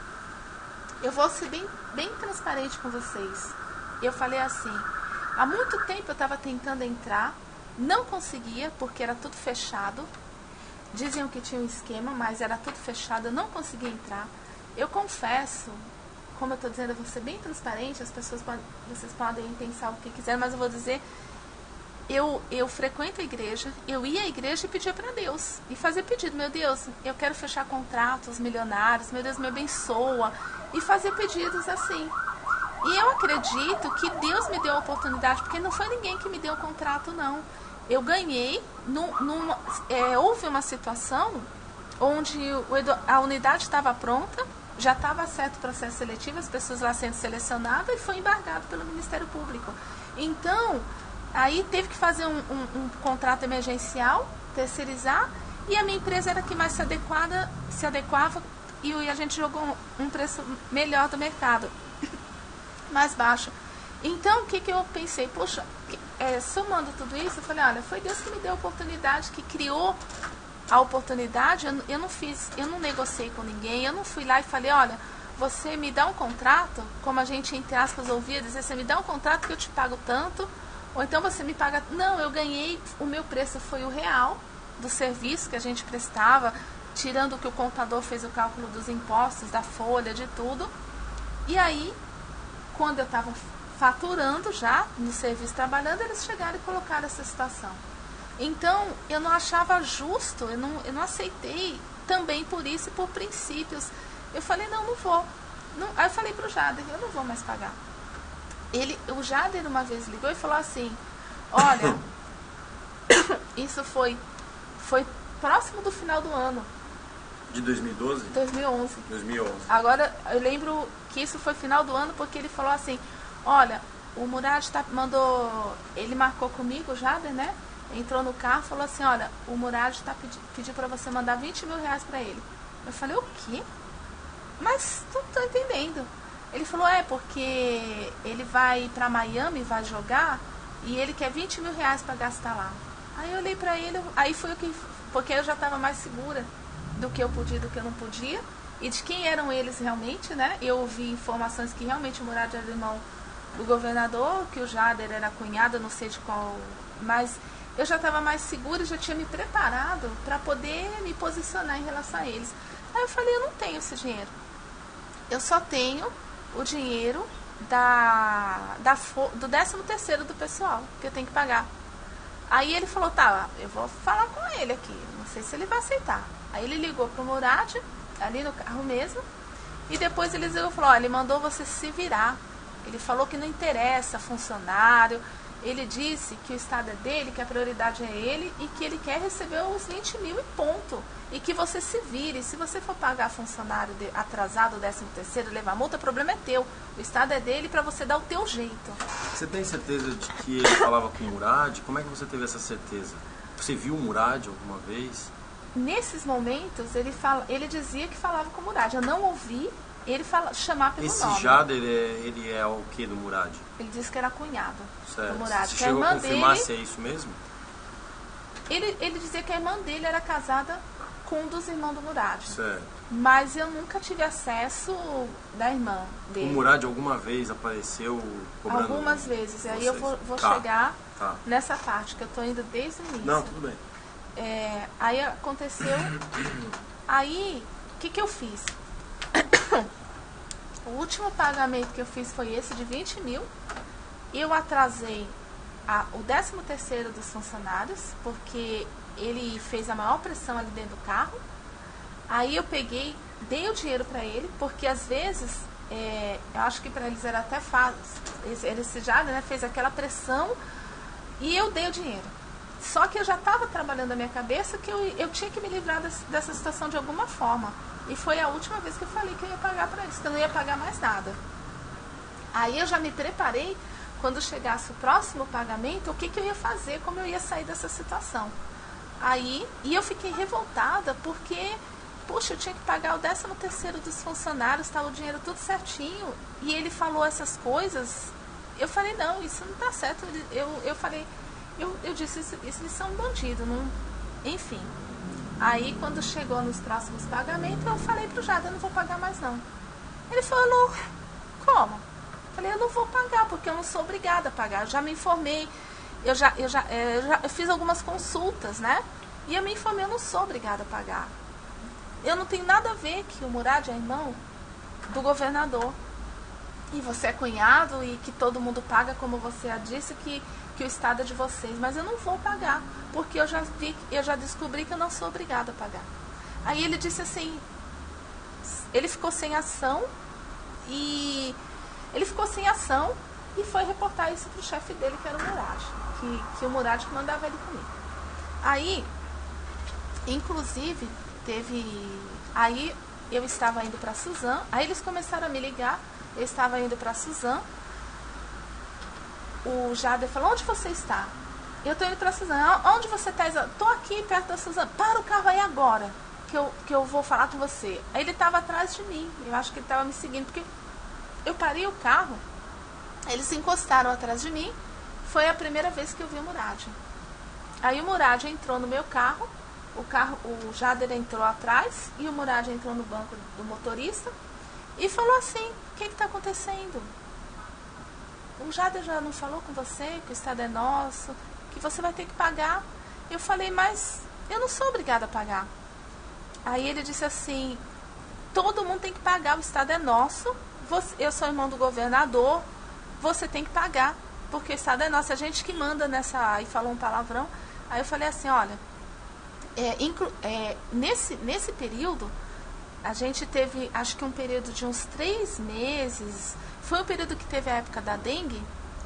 Speaker 2: Eu vou ser bem transparente com vocês. Eu falei assim, há muito tempo eu estava tentando entrar, não conseguia, porque era tudo fechado. Diziam que tinha um esquema, mas era tudo fechado, eu não conseguia entrar. Eu confesso, como eu estou dizendo, eu vou ser bem transparente, vocês podem pensar o que quiserem, mas eu vou dizer, eu frequento a igreja, eu ia à igreja e pedia para Deus, e fazia pedido, meu Deus, eu quero fechar contratos milionários, meu Deus, me abençoa, e fazer pedidos assim. E eu acredito que Deus me deu a oportunidade, porque não foi ninguém que me deu o contrato, não. Eu ganhei, houve uma situação onde a unidade estava pronta, já estava certo o processo seletivo, as pessoas lá sendo selecionadas, e foi embargado pelo Ministério Público. Então, aí teve que fazer um contrato emergencial, terceirizar, e a minha empresa era a que mais se adequava, e a gente jogou um preço melhor do mercado, mais baixo. Então, o que eu pensei? Poxa, somando tudo isso, eu falei, olha, foi Deus que me deu a oportunidade, que criou a oportunidade, eu não negociei com ninguém, eu não fui lá e falei, olha, você me dá um contrato, como a gente, entre aspas, ouvia dizer, você me dá um contrato que eu te pago tanto, ou então você me paga... Não, eu ganhei, o meu preço foi o real do serviço que a gente prestava, tirando que o contador fez o cálculo dos impostos, da folha, de tudo. E aí, quando eu estava faturando já, no serviço trabalhando, eles chegaram e colocaram essa situação. Então, eu não achava justo, eu não aceitei também por isso e por princípios. Eu falei, não vou. Não. Aí eu falei pro Jader, eu não vou mais pagar. O Jader uma vez ligou e falou assim, olha, isso foi próximo do final do ano.
Speaker 1: De 2012?
Speaker 2: 2011.
Speaker 1: 2011.
Speaker 2: Agora, eu lembro que isso foi final do ano porque ele falou assim, olha, o Murad ele marcou comigo, o Jader, né? Entrou no carro e falou assim, olha, o Murad pediu para você mandar 20 mil reais para ele. Eu falei, o quê? Mas não tô entendendo. Ele falou, porque ele vai para Miami, vai jogar, e ele quer 20 mil reais para gastar lá. Aí eu olhei para ele, aí foi o que... Porque eu já estava mais segura do que eu podia, do que eu não podia, e de quem eram eles realmente, né? Eu ouvi informações que realmente o Murad era irmão do governador, que o Jader era cunhado, não sei de qual... Mas eu já estava mais segura, já tinha me preparado para poder me posicionar em relação a eles. Aí eu falei, eu não tenho esse dinheiro. Eu só tenho o dinheiro do 13º do pessoal, que eu tenho que pagar. Aí ele falou, tá, eu vou falar com ele aqui, não sei se ele vai aceitar. Aí ele ligou pro Murad, ali no carro mesmo, e depois ele falou, ele mandou você se virar. Ele falou que não interessa funcionário, ele disse que o estado é dele, que a prioridade é ele e que ele quer receber os 20 mil e ponto. E que você se vire. Se você for pagar funcionário atrasado, 13º, levar multa, o problema é teu. O estado é dele para você dar o teu jeito.
Speaker 1: Você tem certeza de que ele falava com o Murad? Como é que você teve essa certeza? Você viu o Murad alguma vez?
Speaker 2: Nesses momentos, ele dizia que falava com o Murad. Eu não ouvi ele chamar pelo nome.
Speaker 1: Esse Jader, ele é o que do Murad?
Speaker 2: Ele disse que era cunhado do Murad.
Speaker 1: Você chegou a confirmar se é isso mesmo?
Speaker 2: Ele dizia que a irmã dele era casada com um dos irmãos do Murad.
Speaker 1: Certo.
Speaker 2: Mas eu nunca tive acesso da irmã dele.
Speaker 1: O Murad alguma vez apareceu cobrando?
Speaker 2: Algumas vezes. Aí eu vou chegar nessa parte, que eu estou indo desde o início.
Speaker 1: Não, tudo bem.
Speaker 2: Aí aconteceu... Aí, o que eu fiz? O último pagamento que eu fiz foi esse de 20 mil. Eu atrasei o 13º dos funcionários, porque ele fez a maior pressão ali dentro do carro. Aí eu peguei, dei o dinheiro para ele, porque às vezes, eu acho que para eles era até fácil. Esse Jader, né, fez aquela pressão e eu dei o dinheiro. Só que eu já estava trabalhando na minha cabeça que eu tinha que me livrar dessa situação de alguma forma. E foi a última vez que eu falei que eu ia pagar para eles, que eu não ia pagar mais nada. Aí eu já me preparei, quando chegasse o próximo pagamento, o que eu ia fazer, como eu ia sair dessa situação. E eu fiquei revoltada porque, puxa, eu tinha que pagar o 13º dos funcionários, estava o dinheiro tudo certinho, e ele falou essas coisas. Eu falei, não, isso não está certo. Eu falei, eu disse, eles são um bandido, não... Enfim. Aí, quando chegou nos próximos pagamentos, eu falei pro Jader, eu não vou pagar mais não. Ele falou, como? Eu falei, eu não vou pagar, porque eu não sou obrigada a pagar. Eu já me informei, eu fiz algumas consultas, né? E eu me informei, eu não sou obrigada a pagar. Eu não tenho nada a ver que o Murad é irmão do governador. E você é cunhado e que todo mundo paga, como você já disse, que o estado é de vocês. Mas eu não vou pagar, porque eu já descobri que eu não sou obrigada a pagar. Aí ele disse assim, ele ficou sem ação e foi reportar isso pro chefe dele, que era o Murad, que o Murad que mandava ele comigo. Aí, inclusive, aí eu estava indo para Suzano, aí eles começaram a me ligar, eu estava indo para Suzano. O Jader falou, onde você está? Eu estou indo para Suzano. Onde você está? Estou aqui perto da Suzano. Para o carro aí agora, que eu vou falar com você. Aí ele estava atrás de mim, eu acho que ele estava me seguindo, porque eu parei o carro, eles se encostaram atrás de mim, foi a primeira vez que eu vi o Murad. Aí o Murad entrou no meu carro, o Jader entrou atrás e o Murad entrou no banco do motorista e falou assim, o que está acontecendo? O Jader já não falou com você que o estado é nosso, que você vai ter que pagar? Eu falei, mas eu não sou obrigada a pagar. Aí ele disse assim, todo mundo tem que pagar, o estado é nosso, eu sou irmão do governador, você tem que pagar, porque o estado é nosso, a gente que manda nessa... Aí falou um palavrão. Aí eu falei assim, olha, Nesse período, a gente teve, acho que um período de uns 3 meses, foi um período que teve a época da dengue,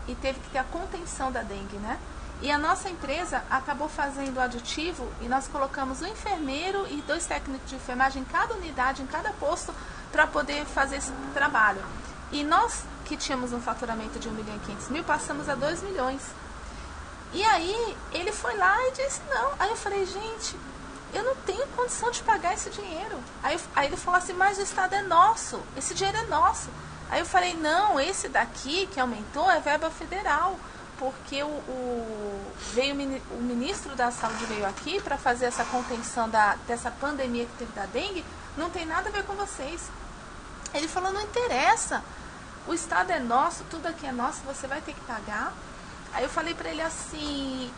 Speaker 2: e teve que ter a contenção da dengue, né? E a nossa empresa acabou fazendo o aditivo, e nós colocamos um enfermeiro e 2 técnicos de enfermagem em cada unidade, em cada posto, para poder fazer esse trabalho. E nós, que tínhamos um faturamento de 1.500.000, passamos a 2 milhões. E aí, ele foi lá e disse, não. Aí eu falei, gente, eu não tenho condição de pagar esse dinheiro. Aí ele falou assim, mas o Estado é nosso, esse dinheiro é nosso. Aí eu falei, não, esse daqui que aumentou é verba federal, porque o ministro da Saúde veio aqui para fazer essa contenção dessa pandemia que teve da dengue, não tem nada a ver com vocês. Ele falou, não interessa, o Estado é nosso, tudo aqui é nosso, você vai ter que pagar. Aí eu falei para ele assim,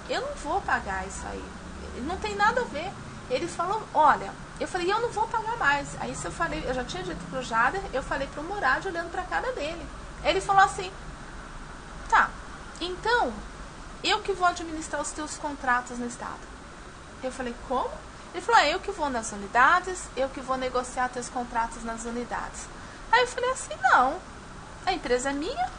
Speaker 2: eu não vou pagar isso aí, não tem nada a ver. Ele falou, olha, eu falei, eu não vou pagar mais. Aí eu já tinha dito pro Jader, eu falei pro Murad olhando pra cara dele. Ele falou assim, tá, então, eu que vou administrar os teus contratos no Estado. Eu falei, como? Ele falou, eu que vou nas unidades, eu que vou negociar teus contratos nas unidades. Aí eu falei assim, não, a empresa é minha,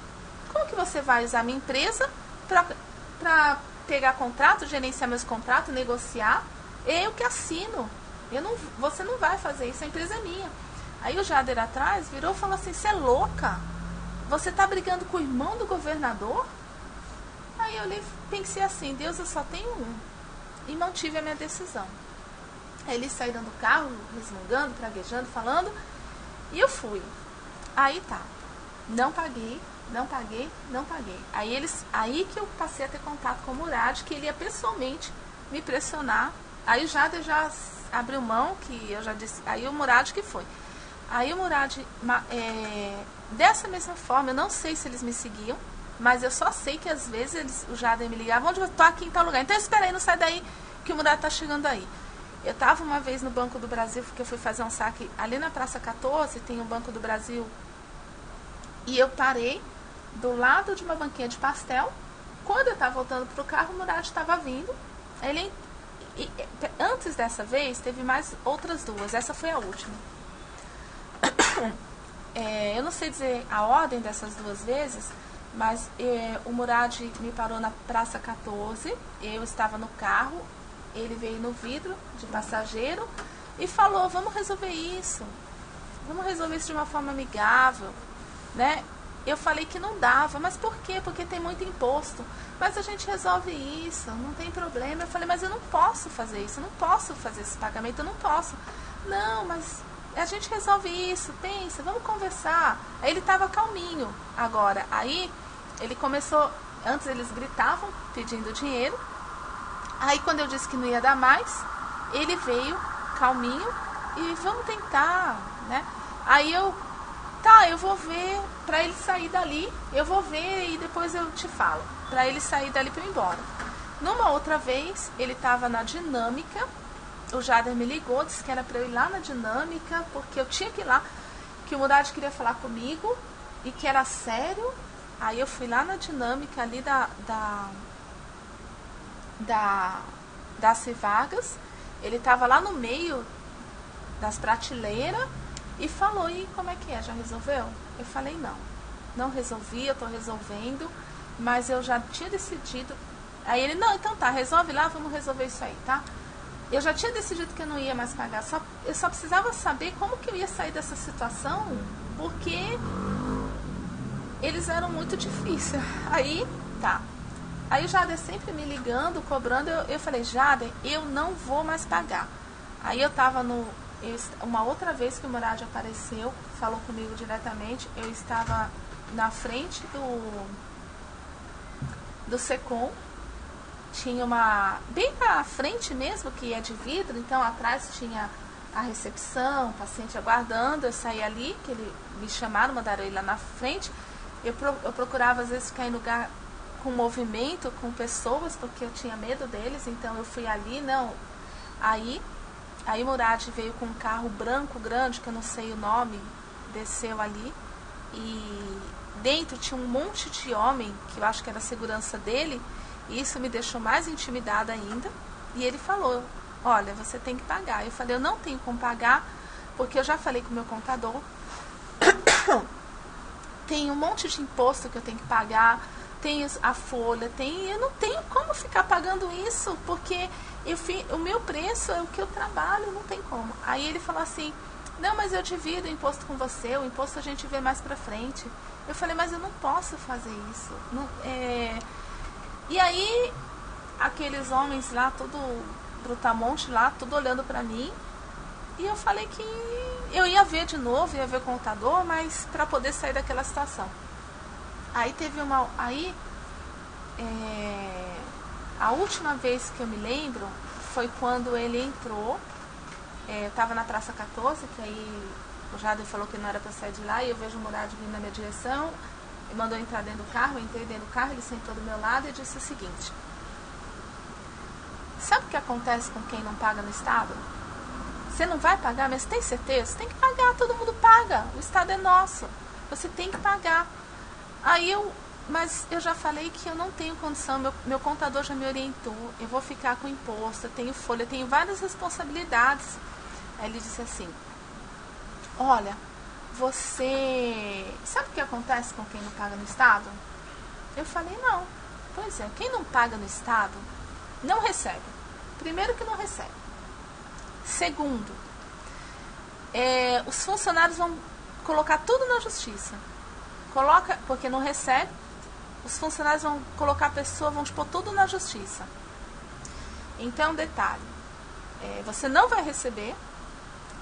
Speaker 2: como que você vai usar a minha empresa pra pegar contrato, gerenciar meus contratos, negociar? Eu que assino. Você não vai fazer isso, a empresa é minha. Aí o Jader atrás virou e falou assim, você é louca? Você tá brigando com o irmão do governador? Aí eu pensei assim, Deus, eu só tenho um. E mantive a minha decisão. Aí eles saíram do carro, resmungando, praguejando, falando, e eu fui. Aí tá, não paguei. Aí que eu passei a ter contato com o Murad, que ele ia pessoalmente me pressionar. Aí o Jader já abriu mão, que eu já disse, aí o Murad que foi. Aí o Murad, dessa mesma forma, eu não sei se eles me seguiam, mas eu só sei que às vezes o Jader me ligava, onde eu tô aqui em tal lugar, então espera aí, não sai daí, que o Murad tá chegando aí. Eu estava uma vez no Banco do Brasil, porque eu fui fazer um saque ali na Praça 14, tem o Banco do Brasil, e eu parei do lado de uma banquinha de pastel. Quando eu estava voltando pro carro, o Murad estava vindo. Antes dessa vez, teve mais outras 2. Essa foi a última. Eu não sei dizer a ordem dessas 2 vezes, mas o Murad me parou na Praça 14. Eu estava no carro. Ele veio no vidro de passageiro e falou, vamos resolver isso de uma forma amigável, né? Eu falei que não dava, mas por quê? Porque tem muito imposto. Mas a gente resolve isso, não tem problema. Eu falei, mas eu não posso fazer isso, eu não posso fazer esse pagamento, eu não posso. Não, mas a gente resolve isso, pensa, vamos conversar. Aí ele estava calminho agora. Aí ele começou, antes eles gritavam pedindo dinheiro. Aí quando eu disse que não ia dar mais, ele veio calminho e vamos tentar, né? Aí eu vou ver, pra ele sair dali, eu vou ver e depois eu te falo. Pra ele sair dali pra eu ir embora. Numa outra vez, ele tava na Dinâmica, o Jader me ligou, disse que era pra eu ir lá na Dinâmica, porque eu tinha que ir lá, que o Murad queria falar comigo e que era sério. Aí eu fui lá na Dinâmica ali das Civagas, ele tava lá no meio das prateleiras e falou, e como é que é, já resolveu? Eu falei, não resolvi, eu tô resolvendo, mas eu já tinha decidido. Aí ele, não, então tá, resolve lá, vamos resolver isso aí, tá? Eu já tinha decidido que eu não ia mais pagar, eu só precisava saber como que eu ia sair dessa situação, porque eles eram muito difíceis. Aí, tá. Aí o Jader sempre me ligando, cobrando, eu falei, Jader, eu não vou mais pagar. Aí eu tava uma outra vez que o Murad apareceu, falou comigo diretamente, eu estava na frente do Secom, tinha bem na frente mesmo, que é de vidro, então atrás tinha a recepção, o paciente aguardando, eu saí ali, que me chamaram, mandaram ele lá na frente, eu procurava às vezes ficar em lugar com movimento, com pessoas, porque eu tinha medo deles, então eu fui ali, não. Aí o Murad veio com um carro branco grande, que eu não sei o nome, desceu ali, e dentro tinha um monte de homem, que eu acho que era a segurança dele, e isso me deixou mais intimidada ainda, e ele falou, olha, você tem que pagar. Eu falei, eu não tenho como pagar, porque eu já falei com o meu contador, tem um monte de imposto que eu tenho que pagar, tem a folha, eu não tenho como ficar pagando isso, porque o meu preço é o que eu trabalho, não tem como. Aí ele falou assim, não, mas eu divido o imposto com você, o imposto a gente vê mais pra frente. Eu falei, mas eu não posso fazer isso. Não, E aí, aqueles homens lá, todo brutamonte lá, tudo olhando pra mim, e eu falei que eu ia ver de novo, ia ver o contador, mas para poder sair daquela situação. Aí teve a última vez que eu me lembro foi quando ele entrou. Eu estava na Praça 14, que aí o Jader falou que não era para sair de lá, e eu vejo o Murad vindo na minha direção, ele mandou entrar dentro do carro, eu entrei dentro do carro, ele sentou do meu lado e disse o seguinte: sabe o que acontece com quem não paga no Estado? Você não vai pagar, mas tem certeza? Você tem que pagar, todo mundo paga, o Estado é nosso, você tem que pagar. Mas eu já falei que eu não tenho condição, meu contador já me orientou, eu vou ficar com imposto, eu tenho folha, eu tenho várias responsabilidades. Aí ele disse assim, olha, você sabe o que acontece com quem não paga no Estado? Eu falei, não. Pois é, quem não paga no Estado não recebe. Primeiro que não recebe. Segundo, os funcionários vão colocar tudo na justiça. Porque não recebe, os funcionários vão colocar a pessoa, vão pôr tudo na justiça. Então, detalhe, você não vai receber,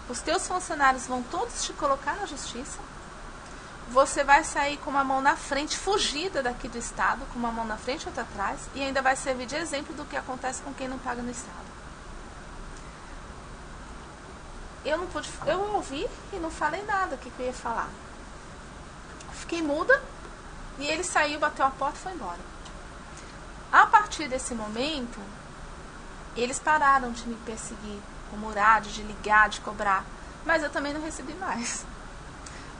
Speaker 2: os teus funcionários vão todos te colocar na justiça, você vai sair com uma mão na frente, fugida daqui do Estado, com uma mão na frente e outra atrás, e ainda vai servir de exemplo do que acontece com quem não paga no Estado. Eu ouvi e não falei nada, o que eu ia falar. Fiquei muda, e ele saiu, bateu a porta e foi embora. A partir desse momento, eles pararam de me perseguir, o Murad, de ligar, de cobrar, mas eu também não recebi mais.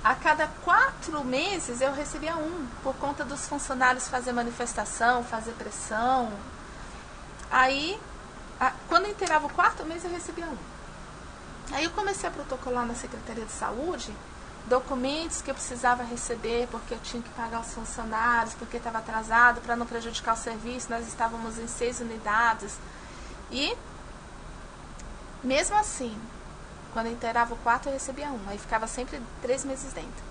Speaker 2: A cada 4 meses eu recebia por conta dos funcionários fazer manifestação, fazer pressão. Aí, quando inteirava o 4º mês, eu recebia Aí eu comecei a protocolar na Secretaria de Saúde documentos que eu precisava receber, porque eu tinha que pagar os funcionários, porque estava atrasado, para não prejudicar o serviço. Nós estávamos em 6 unidades. E, mesmo assim, quando eu inteirava o 4, eu recebia aí ficava sempre 3 meses dentro.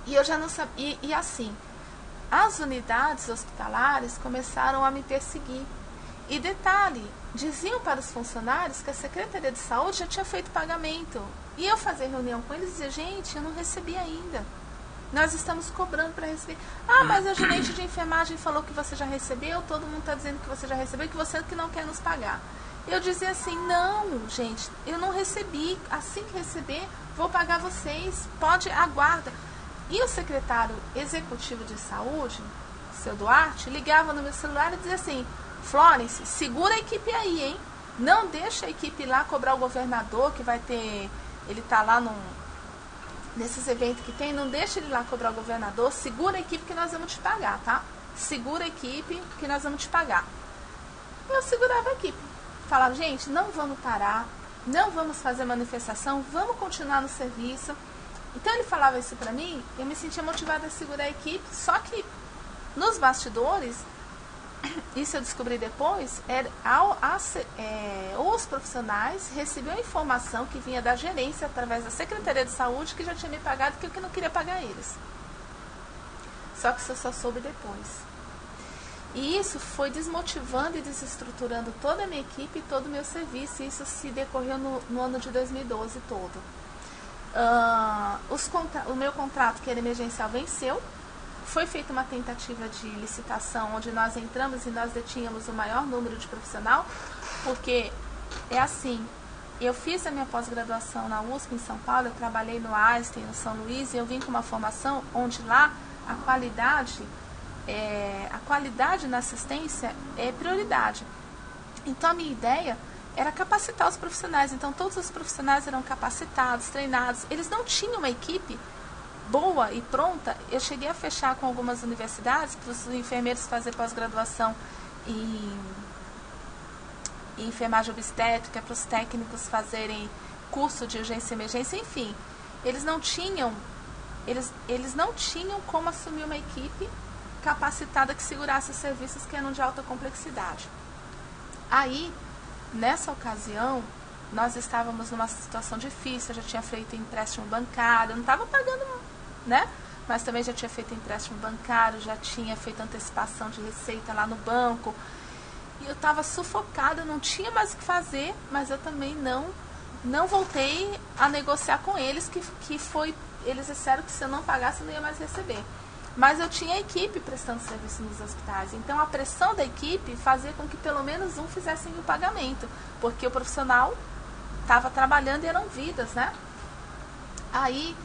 Speaker 2: E eu já não sabia. E assim, as unidades hospitalares começaram a me perseguir. E detalhe, diziam para os funcionários que a Secretaria de Saúde já tinha feito pagamento. E eu fazia reunião com eles e dizia, gente, eu não recebi ainda. Nós estamos cobrando para receber. Ah, mas a gerente de enfermagem falou que você já recebeu, todo mundo está dizendo que você já recebeu, que você que não quer nos pagar. Eu dizia assim, não, gente, eu não recebi. Assim que receber, vou pagar vocês. Pode, aguarda. E o secretário executivo de saúde, o seu Duarte, ligava no meu celular e dizia assim, Florence, segura a equipe aí, hein? Não deixa a equipe lá cobrar o governador, que vai ter... Ele tá lá nesses eventos que tem, não deixa ele lá cobrar o governador, segura a equipe que nós vamos te pagar, tá? Segura a equipe que nós vamos te pagar. Eu segurava a equipe. Falava, gente, não vamos parar, não vamos fazer manifestação, vamos continuar no serviço. Então ele falava isso pra mim, eu me sentia motivada a segurar a equipe, só que nos bastidores, isso eu descobri depois, os profissionais recebiam informação que vinha da gerência através da Secretaria de Saúde que já tinha me pagado, que eu não queria pagar eles. Só que isso eu só soube depois. E isso foi desmotivando e desestruturando toda a minha equipe e todo o meu serviço. E isso se decorreu no ano de 2012 todo. O meu contrato, que era emergencial, venceu. Foi feita uma tentativa de licitação, onde nós entramos e nós detínhamos o maior número de profissional, porque é assim, eu fiz a minha pós-graduação na USP em São Paulo, eu trabalhei no Einstein, no São Luís, e eu vim com uma formação onde lá a qualidade na assistência é prioridade. Então a minha ideia era capacitar os profissionais, então todos os profissionais eram capacitados, treinados, eles não tinham uma equipe boa e pronta. Eu cheguei a fechar com algumas universidades para os enfermeiros fazer pós-graduação e enfermagem obstétrica para os técnicos fazerem curso de urgência e emergência, enfim. Eles não tinham como assumir uma equipe capacitada que segurasse os serviços que eram de alta complexidade. Aí, nessa ocasião, nós estávamos numa situação difícil, eu já tinha feito empréstimo bancário, eu não estava pagando, né? Mas também já tinha feito empréstimo bancário, já tinha feito antecipação de receita lá no banco. E eu estava sufocada, não tinha mais o que fazer, mas eu também não voltei a negociar com eles, eles disseram que se eu não pagasse eu não ia mais receber. Mas eu tinha equipe prestando serviço nos hospitais, então a pressão da equipe fazia com que pelo menos um fizesse o pagamento, porque o profissional estava trabalhando e eram vidas, né? Aí,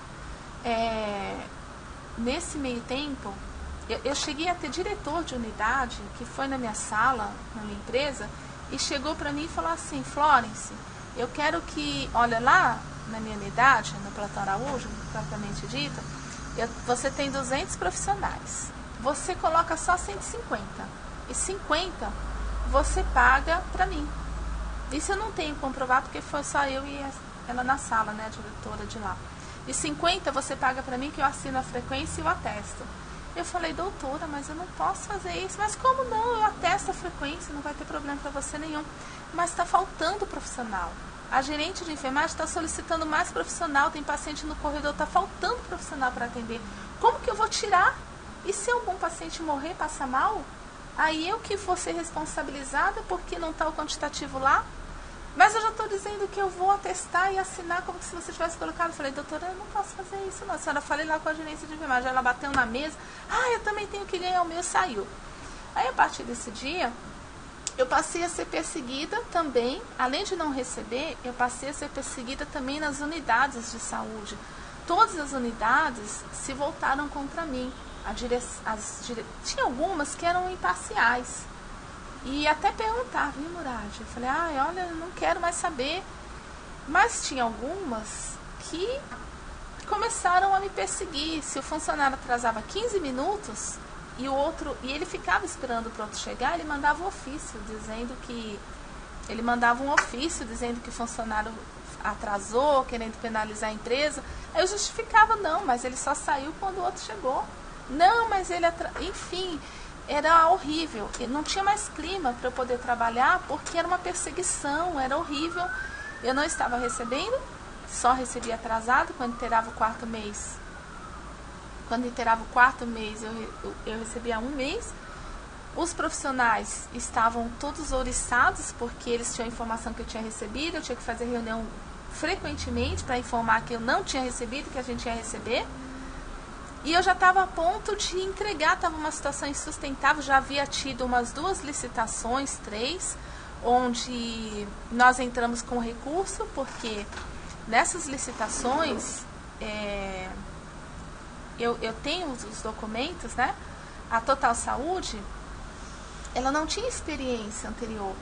Speaker 2: nesse meio tempo, eu cheguei a ter diretor de unidade, que foi na minha sala, na minha empresa, e chegou para mim e falou assim: Florence, eu quero que, olha lá na minha unidade, no Platão Araújo, propriamente dita, você tem 200 profissionais, você coloca só 150, e 50 você paga para mim. Isso eu não tenho que comprovar, porque foi só eu e ela na sala, né, a diretora de lá. E 50 você paga para mim, que eu assino a frequência e o atesto. Eu falei: doutora, mas eu não posso fazer isso. Mas como não? Eu atesto a frequência, não vai ter problema para você nenhum. Mas está faltando profissional. A gerente de enfermagem está solicitando mais profissional, tem paciente no corredor, está faltando profissional para atender. Como que eu vou tirar? E se algum paciente morrer, passar mal? Aí eu que vou ser responsabilizada porque não está o quantitativo lá? Mas eu já estou dizendo que eu vou atestar e assinar como se você tivesse colocado. Eu falei: doutora, eu não posso fazer isso não. A senhora, falei lá com a gerência de enfermagem, ela bateu na mesa. Eu também tenho que ganhar o meu, saiu. Aí, a partir desse dia, eu passei a ser perseguida também, além de não receber, eu passei a ser perseguida também nas unidades de saúde. Todas as unidades se voltaram contra mim. Tinha algumas que eram imparciais. E até perguntar: viu, Murad? Eu falei: olha, eu não quero mais saber. Mas tinha algumas que começaram a me perseguir. Se o funcionário atrasava 15 minutos e ele ficava esperando para o outro chegar, ele mandava um ofício dizendo que o funcionário atrasou, querendo penalizar a empresa. Aí eu justificava: não, mas ele só saiu quando o outro chegou. Não, mas ele enfim, era horrível. Não tinha mais clima para eu poder trabalhar, porque era uma perseguição, era horrível. Eu não estava recebendo, só recebia atrasado quando inteirava o quarto mês. Quando inteirava o quarto mês, eu recebia um mês. Os profissionais estavam todos ouriçados, porque eles tinham a informação que eu tinha recebido. Eu tinha que fazer reunião frequentemente para informar que eu não tinha recebido, que a gente ia receber. E eu já estava a ponto de entregar, estava uma situação insustentável. Já havia tido umas 2 licitações, 3, onde nós entramos com recurso, porque nessas licitações, eu tenho os documentos, né? A Total Saúde, ela não tinha experiência anterior.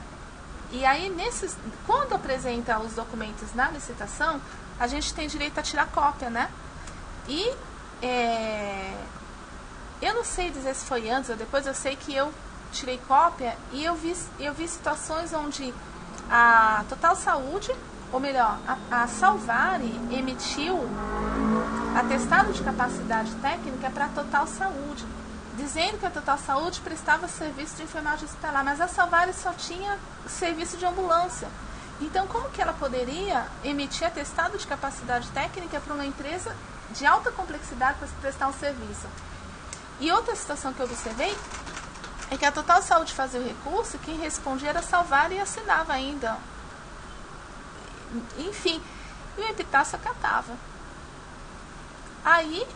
Speaker 2: E aí, quando apresenta os documentos na licitação, a gente tem direito a tirar cópia, né? E eu não sei dizer se foi antes ou depois, eu sei que eu tirei cópia e eu vi situações onde a Total Saúde, ou melhor, a Salvare emitiu atestado de capacidade técnica para a Total Saúde, dizendo que a Total Saúde prestava serviço de enfermagem hospitalar, mas a Salvare só tinha serviço de ambulância. Então, como que ela poderia emitir atestado de capacidade técnica para uma empresa de alta complexidade para prestar um serviço? E outra situação que eu observei é que a Total Saúde fazia o recurso, quem respondia era a Salvare e assinava ainda. Enfim, e o epitácio acatava. Aí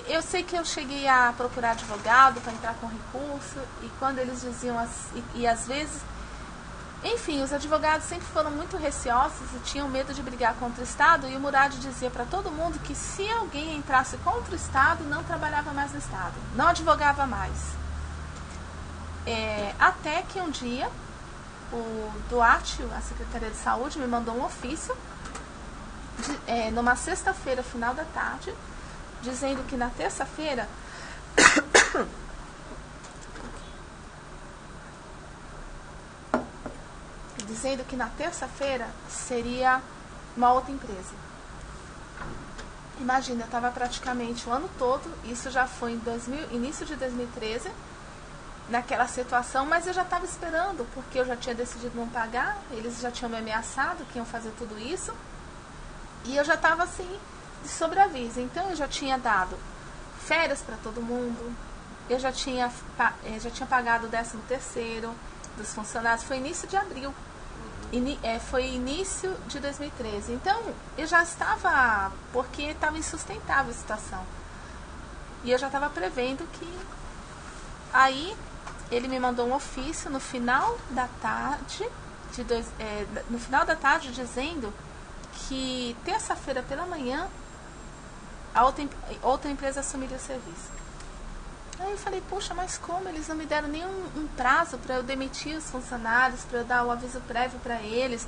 Speaker 2: eu sei que eu cheguei a procurar advogado para entrar com recurso, e quando eles diziam, e às vezes, enfim, os advogados sempre foram muito receosos e tinham medo de brigar contra o Estado, e o Murad dizia para todo mundo que se alguém entrasse contra o Estado, não trabalhava mais no Estado, não advogava mais. Até que um dia, o Duarte, a Secretaria de Saúde, me mandou um ofício, numa sexta-feira, final da tarde, dizendo que na terça-feira dizendo que na terça-feira seria uma outra empresa. Imagina, eu estava praticamente o ano todo, isso já foi em início de 2013, naquela situação, mas eu já estava esperando, porque eu já tinha decidido não pagar, eles já tinham me ameaçado que iam fazer tudo isso, e eu já estava assim, de sobreaviso. Então eu já tinha dado férias para todo mundo, eu já tinha pagado o 13º dos funcionários, foi início de abril. Foi início de 2013. Então, eu já estava, porque estava insustentável a situação. E eu já estava prevendo que... Aí, ele me mandou um ofício no final da tarde, dizendo que terça-feira pela manhã, a outra empresa assumiria o serviço. Aí eu falei, puxa, mas como? Eles não me deram nenhum prazo para eu demitir os funcionários, para eu dar o aviso prévio para eles.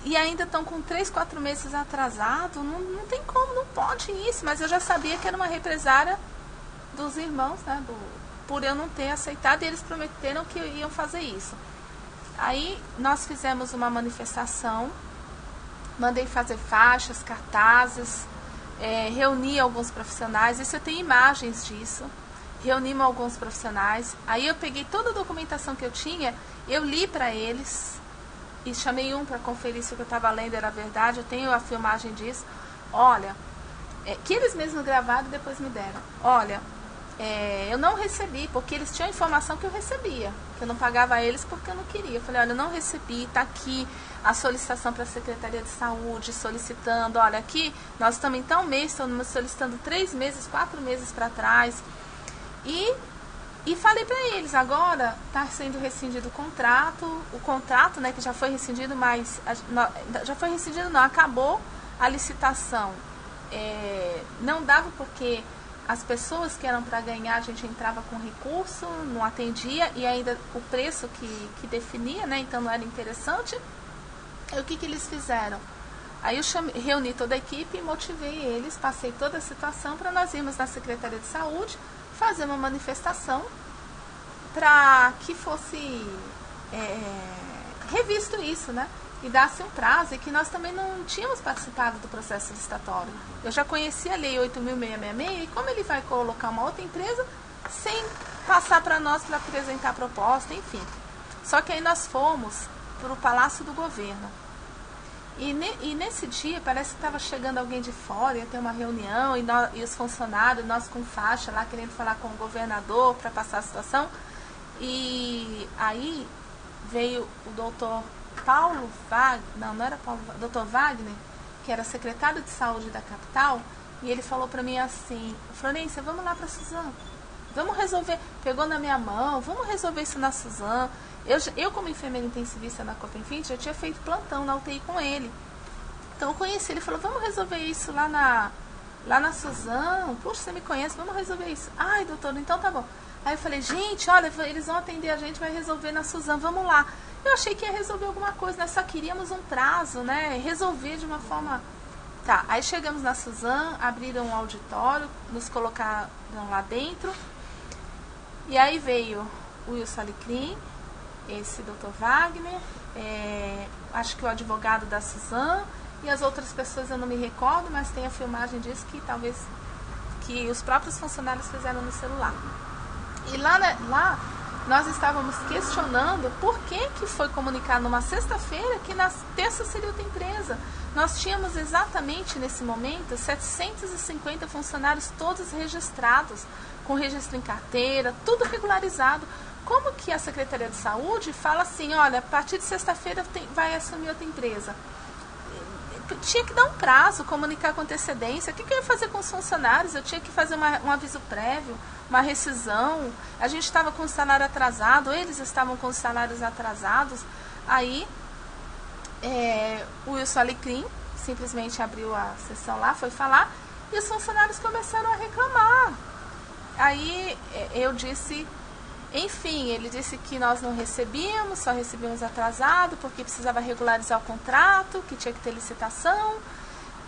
Speaker 2: E ainda estão com 3, 4 meses atrasado. Não tem como, não pode isso. Mas eu já sabia que era uma represária dos irmãos, né? Por eu não ter aceitado, e eles prometeram que iam fazer isso. Aí nós fizemos uma manifestação, mandei fazer faixas, cartazes, reuni alguns profissionais, isso eu tenho imagens disso, reunimos alguns profissionais, aí eu peguei toda a documentação que eu tinha, eu li para eles, e chamei um para conferir se o que eu estava lendo era verdade, eu tenho a filmagem disso, olha, que eles mesmos gravaram e depois me deram, olha, eu não recebi, porque eles tinham a informação que eu recebia, que eu não pagava a eles porque eu não queria. Eu falei, olha, eu não recebi, está aqui a solicitação para a Secretaria de Saúde, solicitando, olha, aqui nós estamos em tal mês, estamos solicitando 3 meses, 4 meses para trás. E falei para eles, agora está sendo rescindido o contrato, né, que já foi rescindido, mas já foi rescindido não, acabou a licitação. Não dava porque... As pessoas que eram para ganhar, a gente entrava com recurso, não atendia, e ainda o preço que definia, né? Então não era interessante. E o que eles fizeram? Aí eu reuni toda a equipe e motivei eles, passei toda a situação para nós irmos na Secretaria de Saúde fazer uma manifestação para que fosse revisto isso, né? E dá-se um prazo, e que nós também não tínhamos participado do processo licitatório. Eu já conhecia a Lei 8.666, e como ele vai colocar uma outra empresa sem passar para nós para apresentar a proposta, enfim. Só que aí nós fomos para o Palácio do Governo. E nesse dia, parece que estava chegando alguém de fora, ia ter uma reunião, e os funcionários, nós com faixa lá, querendo falar com o governador para passar a situação. E aí veio o doutor Paulo Wagner, não era Paulo, Dr. Wagner, que era secretário de saúde da capital, e ele falou para mim assim, Florência, vamos lá para a Suzano, vamos resolver, pegou na minha mão, vamos resolver isso na Suzano. Eu como enfermeira intensivista na Copenfint, já tinha feito plantão na UTI com ele, então eu conheci, ele falou, vamos resolver isso lá na Suzano, puxa, você me conhece, vamos resolver isso. Ai, doutor, então tá bom. Aí eu falei, gente, olha, eles vão atender a gente, vai resolver na Suzano, vamos lá. Eu achei que ia resolver alguma coisa, nós só queríamos um prazo, né? Resolver de uma forma... Tá, aí chegamos na Suzano, abriram um auditório, nos colocaram lá dentro. E aí veio o Wilson Alecrim, esse Dr. Wagner, acho que o advogado da Suzano, e as outras pessoas eu não me recordo, mas tem a filmagem disso que talvez que os próprios funcionários fizeram no celular. E lá nós estávamos questionando por que foi comunicado numa sexta-feira que na terça seria outra empresa. Nós tínhamos exatamente nesse momento 750 funcionários todos registrados, com registro em carteira, tudo regularizado. Como que a Secretaria de Saúde fala assim, olha, a partir de sexta-feira vai assumir outra empresa? Tinha que dar um prazo, comunicar com antecedência. O que eu ia fazer com os funcionários? Eu tinha que fazer um aviso prévio, uma rescisão. A gente estava com o salário atrasado, eles estavam com os salários atrasados. Aí, o Wilson Alecrim simplesmente abriu a sessão lá, foi falar, e os funcionários começaram a reclamar. Aí, eu disse... Enfim, ele disse que nós não recebíamos, só recebíamos atrasado, porque precisava regularizar o contrato, que tinha que ter licitação.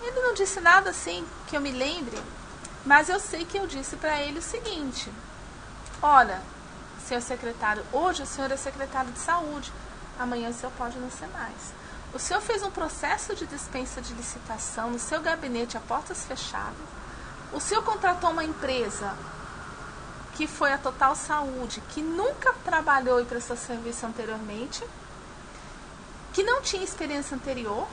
Speaker 2: Ele não disse nada assim que eu me lembre, mas eu sei que eu disse para ele o seguinte, olha, senhor secretário, hoje o senhor é secretário de saúde, amanhã o senhor pode não ser mais. O senhor fez um processo de dispensa de licitação no seu gabinete a portas fechadas. O senhor contratou uma empresa que foi a Total Saúde, que nunca trabalhou e prestou serviço anteriormente, que não tinha experiência anterior,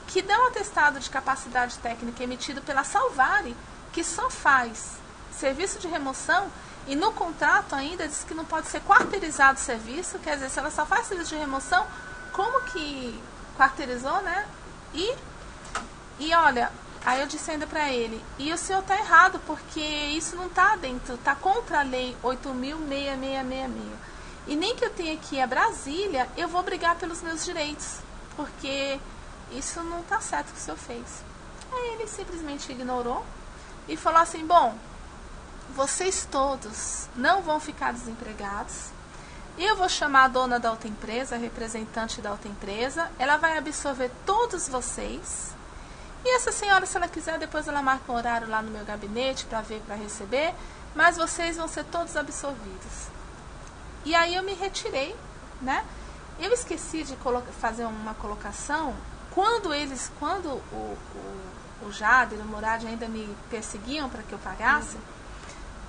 Speaker 2: que dá um atestado de capacidade técnica emitido pela Salvare, que só faz serviço de remoção, e no contrato ainda diz que não pode ser quarteirizado o serviço, quer dizer, se ela só faz serviço de remoção, como que quarteirizou, né? E olha, aí eu disse ainda para ele, e o senhor está errado, porque isso não está dentro, está contra a lei 8.6666. E nem que eu tenha que ir a Brasília, eu vou brigar pelos meus direitos, porque isso não está certo o que o senhor fez. Aí ele simplesmente ignorou e falou assim, bom, vocês todos não vão ficar desempregados, eu vou chamar a dona da outra empresa, a representante da outra empresa, ela vai absorver todos vocês, e essa senhora, se ela quiser, depois ela marca um horário lá no meu gabinete para ver, para receber, mas vocês vão ser todos absorvidos. E aí eu me retirei, né? Eu esqueci de fazer uma colocação, quando o Jader e o Murad ainda me perseguiam para que eu pagasse,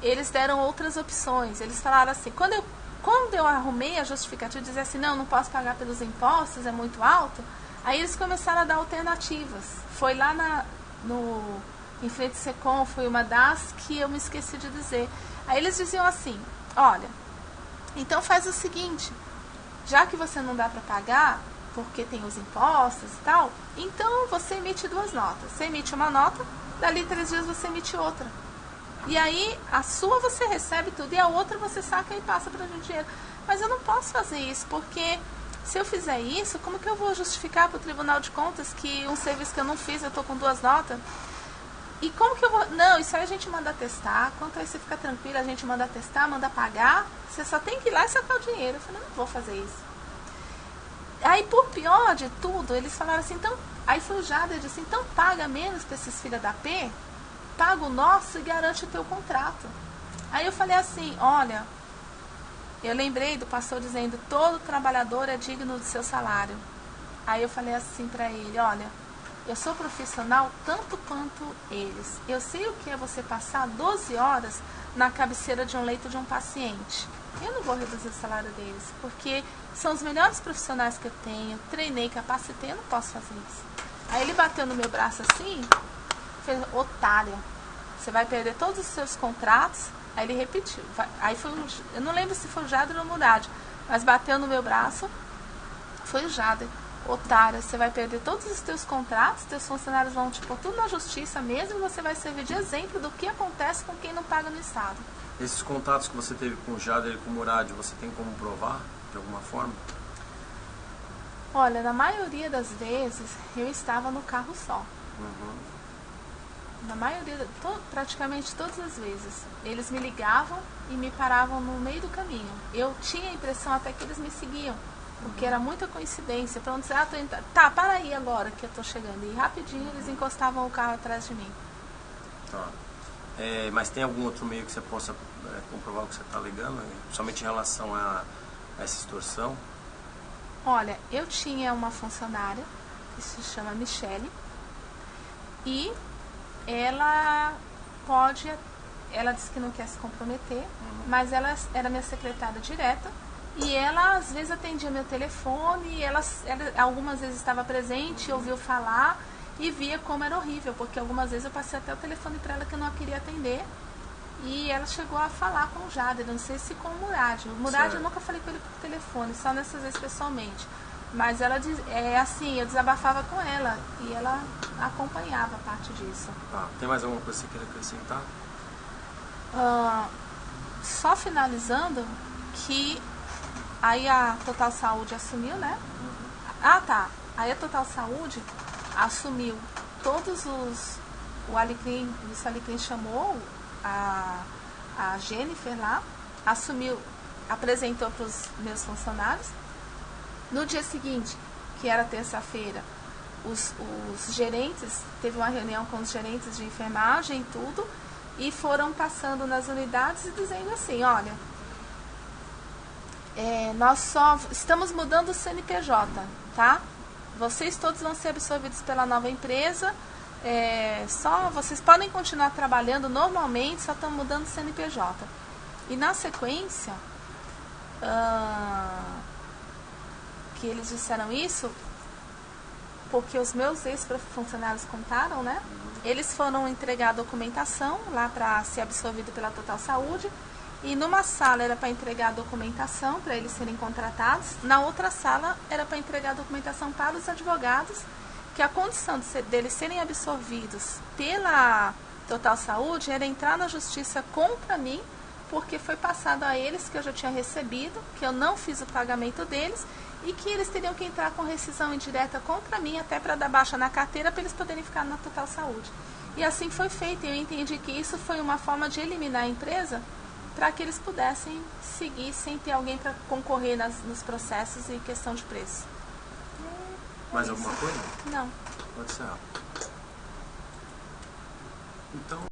Speaker 2: eles deram outras opções. Eles falaram assim, quando eu arrumei a justificativa de dizer assim, não posso pagar pelos impostos, é muito alto, aí eles começaram a dar alternativas. Foi lá em frente ao Secom, foi uma das que eu me esqueci de dizer. Aí eles diziam assim, olha, então faz o seguinte, já que você não dá para pagar, porque tem os impostos e tal, então você emite 2 notas. Você emite uma nota, dali 3 dias você emite outra. E aí, a sua você recebe tudo, e a outra você saca e passa para a gente dinheiro. Mas eu não posso fazer isso, porque se eu fizer isso, como que eu vou justificar para o Tribunal de Contas que um serviço que eu não fiz, eu estou com 2 notas? E como que eu vou... Não, isso aí a gente manda testar, quanto aí você fica tranquilo, a gente manda testar, manda pagar, você só tem que ir lá e sacar o dinheiro. Eu falei, não vou fazer isso. Aí, por pior de tudo, eles falaram assim, então... Aí foi o Jader, disse, então paga menos para esses filhos da P, paga o nosso e garante o teu contrato. Aí eu falei assim, olha, eu lembrei do pastor dizendo, todo trabalhador é digno do seu salário. Aí eu falei assim para ele, olha, eu sou profissional tanto quanto eles. Eu sei o que é você passar 12 horas na cabeceira de um leito de um paciente. Eu não vou reduzir o salário deles, porque são os melhores profissionais que eu tenho, treinei, capacitei, eu não posso fazer isso. Aí ele bateu no meu braço assim, fez, otária, você vai perder todos os seus contratos. Aí ele repetiu. Aí foi eu não lembro se foi o Jader ou o Murad, mas bateu no meu braço, foi o Jader. Otária, você vai perder todos os teus contratos, teus funcionários vão te pôr tudo na justiça mesmo, e você vai servir de exemplo do que acontece com quem não paga no Estado.
Speaker 1: Esses contatos que você teve com o Jader e com o Murad, você tem como provar de alguma forma?
Speaker 2: Olha, na maioria das vezes eu estava no carro só. Na maioria, praticamente todas as vezes. Eles me ligavam e me paravam no meio do caminho. Eu tinha a impressão até que eles me seguiam, porque era muita coincidência. Para onde dizer, tô indo, tá, para aí agora que eu tô chegando. E rapidinho eles encostavam o carro atrás de mim.
Speaker 1: Tá. Mas tem algum outro meio que você possa comprovar o que você está alegando, somente em relação a essa extorsão?
Speaker 2: Olha, eu tinha uma funcionária que se chama Michele, e ela disse que não quer se comprometer, mas ela era minha secretária direta, e ela às vezes atendia meu telefone, e ela algumas vezes estava presente, ouviu falar e via como era horrível, porque algumas vezes eu passei até o telefone para ela que eu não a queria atender, e ela chegou a falar com o Jader, não sei se com o Murad. O Murad eu nunca falei com ele por telefone, só nessas vezes pessoalmente. Mas ela assim, eu desabafava com ela e ela acompanhava parte disso.
Speaker 1: Tem mais alguma coisa que você queira acrescentar?
Speaker 2: Só finalizando que aí a Total Saúde assumiu, né? Aí a Total Saúde assumiu todos o Alecrim, o Alecrim chamou a Jennifer lá, assumiu, apresentou para os meus funcionários. No dia seguinte, que era terça-feira, os gerentes, teve uma reunião com os gerentes de enfermagem e tudo, e foram passando nas unidades e dizendo assim, olha, Nós só estamos mudando o CNPJ, tá? Vocês todos vão ser absorvidos pela nova empresa. Só vocês podem continuar trabalhando normalmente, só estão mudando o CNPJ. E na sequência, que eles disseram isso, porque os meus ex-funcionários contaram, né? Eles foram entregar a documentação lá para ser absorvido pela Total Saúde. E numa sala era para entregar a documentação para eles serem contratados. Na outra sala era para entregar a documentação para os advogados, que a condição deles serem absorvidos pela Total Saúde era entrar na justiça contra mim, porque foi passado a eles que eu já tinha recebido, que eu não fiz o pagamento deles e que eles teriam que entrar com rescisão indireta contra mim, até para dar baixa na carteira, para eles poderem ficar na Total Saúde. E assim foi feito. Eu entendi que isso foi uma forma de eliminar a empresa para que eles pudessem seguir sem ter alguém para concorrer nos processos e questão de preço.
Speaker 1: Mais alguma coisa?
Speaker 2: Não.
Speaker 1: Pode ser. Então...